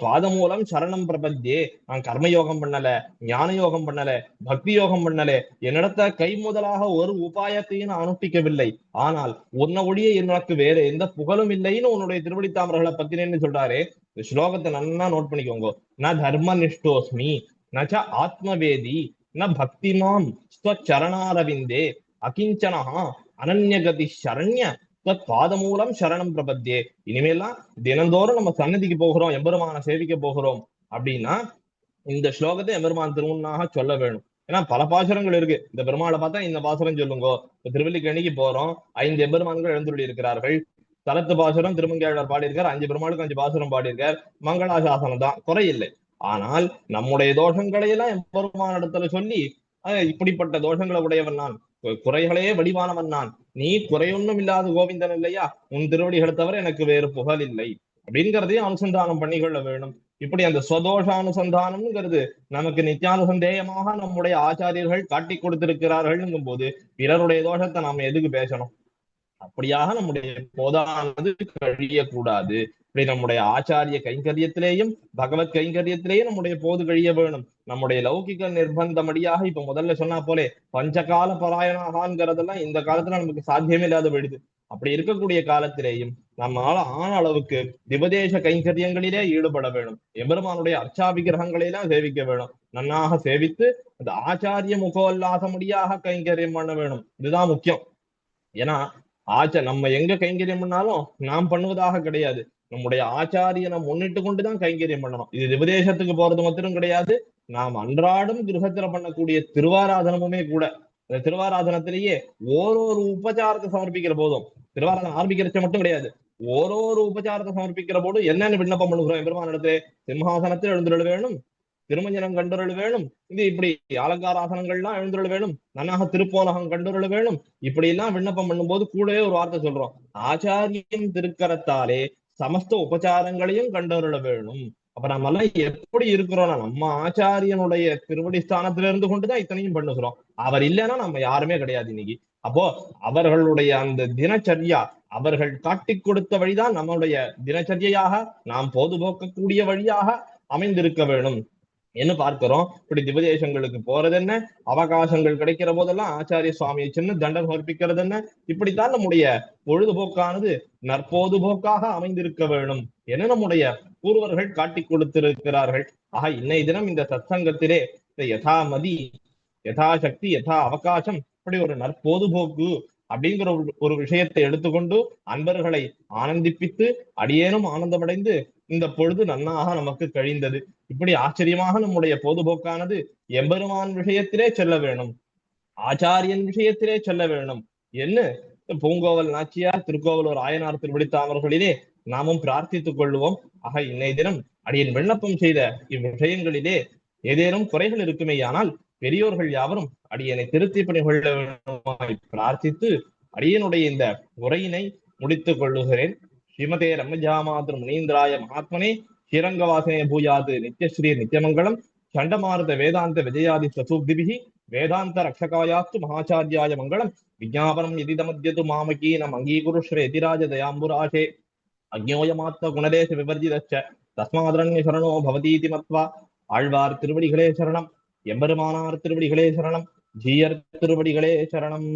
பாதமூலம் சரணம் பிரபத்தியே. நான் கர்மயோகம் பண்ணல, ஞான யோகம் பண்ணல, பக்தி யோகம் பண்ணல, என்னிடத்த கை முதலாக ஒரு உபாயத்தையும் நான் அனுஷ்டிக்கவில்லை, ஆனால் உன்ன ஒழிய எனக்கு வேற எந்த புகழும் இல்லைன்னு உன்னுடைய திருவடி தாமர்களை பத்தினேன்னு சொல்றாரு. இந்த ஸ்லோகத்தை நல்லா நோட் பண்ணிக்கோங்க. ந தர்ம நிஷ்டோஸ்மி நச்ச ஆத்மவேதி ந பக்திமாம் ஸ்வச்சரணாரவிந்தே அகிஞ்சனஹா அனன்யகதி சரண்ய பாதமூலம் சரணம் பிரபத்தியே. இனிமேலாம் தினந்தோறும் நம்ம சன்னதிக்கு போகிறோம், எம்பெருமான சேவிக்க போகிறோம் அப்படின்னா இந்த ஸ்லோகத்தை எம்பெருமான் திருமுன்னாக சொல்ல வேணும். ஏன்னா பல பாசுரங்கள் இருக்கு. இந்த பெருமாளை பார்த்தா இந்த பாசுரம் சொல்லுங்க. திருவல்லிக்கேணிக்கு போறோம், 5 எம்பெருமான்கள் எழுந்துள்ளி இருக்கிறார்கள். தலத்து பாசுரம் திருமங்கையாளர் பாடியிருக்கார், 5 பெருமாளுக்கு 5 பாசுரம் பாடியிருக்கார், மங்களாசாசனம் தான், குறையில்லை. ஆனால் நம்முடைய தோஷங்களை எல்லாம் எம்பெருமான இடத்துல சொல்லி, இப்படிப்பட்ட தோஷங்களை உடையவன் நான், குறைகளே வடிவானவன் நான், நீ குறையொன்னும் இல்லாத கோவிந்தன் இல்லையா, உன் திருவடிகளை தவிர எனக்கு வேறு புகழ் இல்லை அப்படிங்கிறதையும் அனுசந்தானம் பண்ணிக்கொள்ள வேணும். இப்படி அந்த ஸ்வதோஷானுசந்தானம்ங்கிறது நமக்கு நித்தியானுசந்தேயமாக நம்முடைய ஆச்சாரியர்கள் காட்டி கொடுத்திருக்கிறார்கள்ங்கும் போது பிறருடைய தோஷத்தை நாம எதுக்கு பேசணும்? அப்படியாக நம்முடைய போதானது கழியக்கூடாது. இப்படி நம்முடைய ஆச்சாரிய கைங்கரியத்திலேயும் பகவத் கைங்கரியத்திலேயும் நம்முடைய போது கழிய வேணும். நம்முடைய லௌகிக நிர்பந்தமடியாக இப்ப முதல்ல சொன்னா போலே பஞ்சகால பராயணாகான்ங்கிறதெல்லாம் இந்த காலத்துல நமக்கு சாத்தியமே இல்லாத போயிடுது. அப்படி இருக்கக்கூடிய காலத்திலேயும் நம்மளால ஆன அளவுக்கு திபதேச கைங்கரியங்களிலே ஈடுபட வேணும். எம்பெருமானுடைய அர்ச்சா விக்கிரகங்களெல்லாம் சேவிக்க வேணும். நன்னாக சேவித்து அந்த ஆச்சாரிய முகோல்லாசமுடியாக கைங்கரியம் பண்ண வேணும். இதுதான் முக்கியம். ஏன்னா நம்ம எங்க கைங்கரியம் பண்ணாலும் நாம் பண்ணுவதாக கிடையாது, நம்முடைய ஆச்சாரியனை முன்னிட்டு கொண்டுதான் கைங்கரியம் பண்ணணும். இது திபதேசத்துக்கு போறது மாத்திரம் கிடையாது, நாம் அன்றாடம் கிரகத்துல பண்ணக்கூடிய திருவாராதனமுமே கூட இந்த திருவாராதனத்திலேயே ஓரொரு உபச்சாரத்தை சமர்ப்பிக்கிற போதும், திருவாராதனம் ஆரம்பிக்கிறச்ச மட்டும் கிடையாது, ஓரொரு உபச்சாரத்தை சமர்ப்பிக்கிற போதும் என்னென்ன விண்ணப்பம் பண்ணுகிறோம் பெருமானிடத்திலே? சிம்ஹாசனத்தில் எழுந்துள்ள வேணும், திருமஞ்சனம் கண்டுருள் வேணும், இது இப்படி அலங்காராசனங்கள்லாம் எழுந்துருள் வேணும், நன்னாக திருப்போலகம் கண்டுருள் வேணும், இப்படி எல்லாம் விண்ணப்பம் பண்ணும்போது கூடவே ஒரு வார்த்தை சொல்றோம், ஆச்சாரியம் திருக்கரத்தாலே சமஸ்த உபச்சாரங்களையும் கண்டருள வேணும். அப்ப நம்ம எல்லாம் எப்படி இருக்கிறோம்னா, நம்ம ஆச்சாரியனுடைய திருவடி ஸ்தானத்துல இருந்து கொண்டுதான் இத்தனையும் பண்ணுகிறோம். அவர் இல்லைன்னா நம்ம யாருமே கிடையாது இன்னைக்கு. அப்போ அவர்களுடைய அந்த தினச்சரியா, அவர்கள் காட்டிக் கொடுத்த வழிதான் நம்மளுடைய தினச்சரியையாக நாம் பொதுபோக்கக்கூடிய வழியாக அமைந்திருக்க வேணும் என்று பார்க்கிறோம். இப்படி திவதேசங்களுக்கு போறது என்ன, அவகாசங்கள் கிடைக்கிற போதெல்லாம் ஆச்சாரிய சுவாமியை சின்ன தண்டம் சமர்ப்பிக்கிறது என்ன, இப்படித்தான் நம்முடைய பொழுதுபோக்கானது நற்போதுபோக்காக அமைந்திருக்க வேணும் என நம்முடைய பூர்வர்கள் காட்டிக் கொடுத்திருக்கிறார்கள். ஆக இன்னைய தினம் இந்த சத்சங்கத்திலே இந்த யதாமதி, யதாசக்தி, யதா அவகாசம், இப்படி ஒரு நற்போதுபோக்கு அப்படிங்கிற ஒரு விஷயத்தை எடுத்துக்கொண்டு அன்பர்களை ஆனந்திப்பித்து அடியேனும் ஆனந்தமடைந்து இந்த பொழுது நன்னாக நமக்கு கழிந்தது. இப்படி ஆச்சரியமாக நம்முடைய பொதுபோக்கானது எம்பெருமான் விஷயத்திலே செல்ல வேணும், ஆச்சாரியன் விஷயத்திலே செல்ல வேணும் என்ன பூங்கோவல் நாச்சியார், திருக்கோவலூர் ஆயனார் திருவிழித்தாமர்களிலே நாமும் பிரார்த்தித்துக் கொள்வோம். ஆக இன்னைய தினம் அடியன் விண்ணப்பம் செய்த இவ்விஷயங்களிலே ஏதேனும் குறைகள் இருக்குமேயானால் பெரியோர்கள் யாவரும் அடியனை திருத்தி பணிகொள்ள வேண்டுமாய் பிரார்த்தித்து அடியனுடைய இந்த உரையினை முடித்துக் கொள்ளுகிறேன். ஸ்ரீமதே ரம்மஜாமாதர் முனீந்திராய மகாத்மனே ஸ்ரீரங்கவாசனே பூயாது நித்யஸ்ரீ நித்யமங்கலம் சண்டமாருத வேதாந்த விஜயாதி சசூப்திபிஹி வேதாந்த ரக்ஷகாயாஸ்து மகாச்சாரியாய மங்களம். விஜாபனம் எதிதமத்யது மாமகீனம் அங்கீகுருஷ்ரே எதிராஜ தயாம்புராசே அக்ஞோயமாத்ம குணதேச விவர்ஜிதச்ச தஸ்மாதரண்ய சரணோ பவதீதி மத்வா. ஆழ்வார் திருவடிகளே சரணம், எம்பெருமானார் திருவடிகளே சரணம், ஜீயர் திருவடிகளே சரணம்.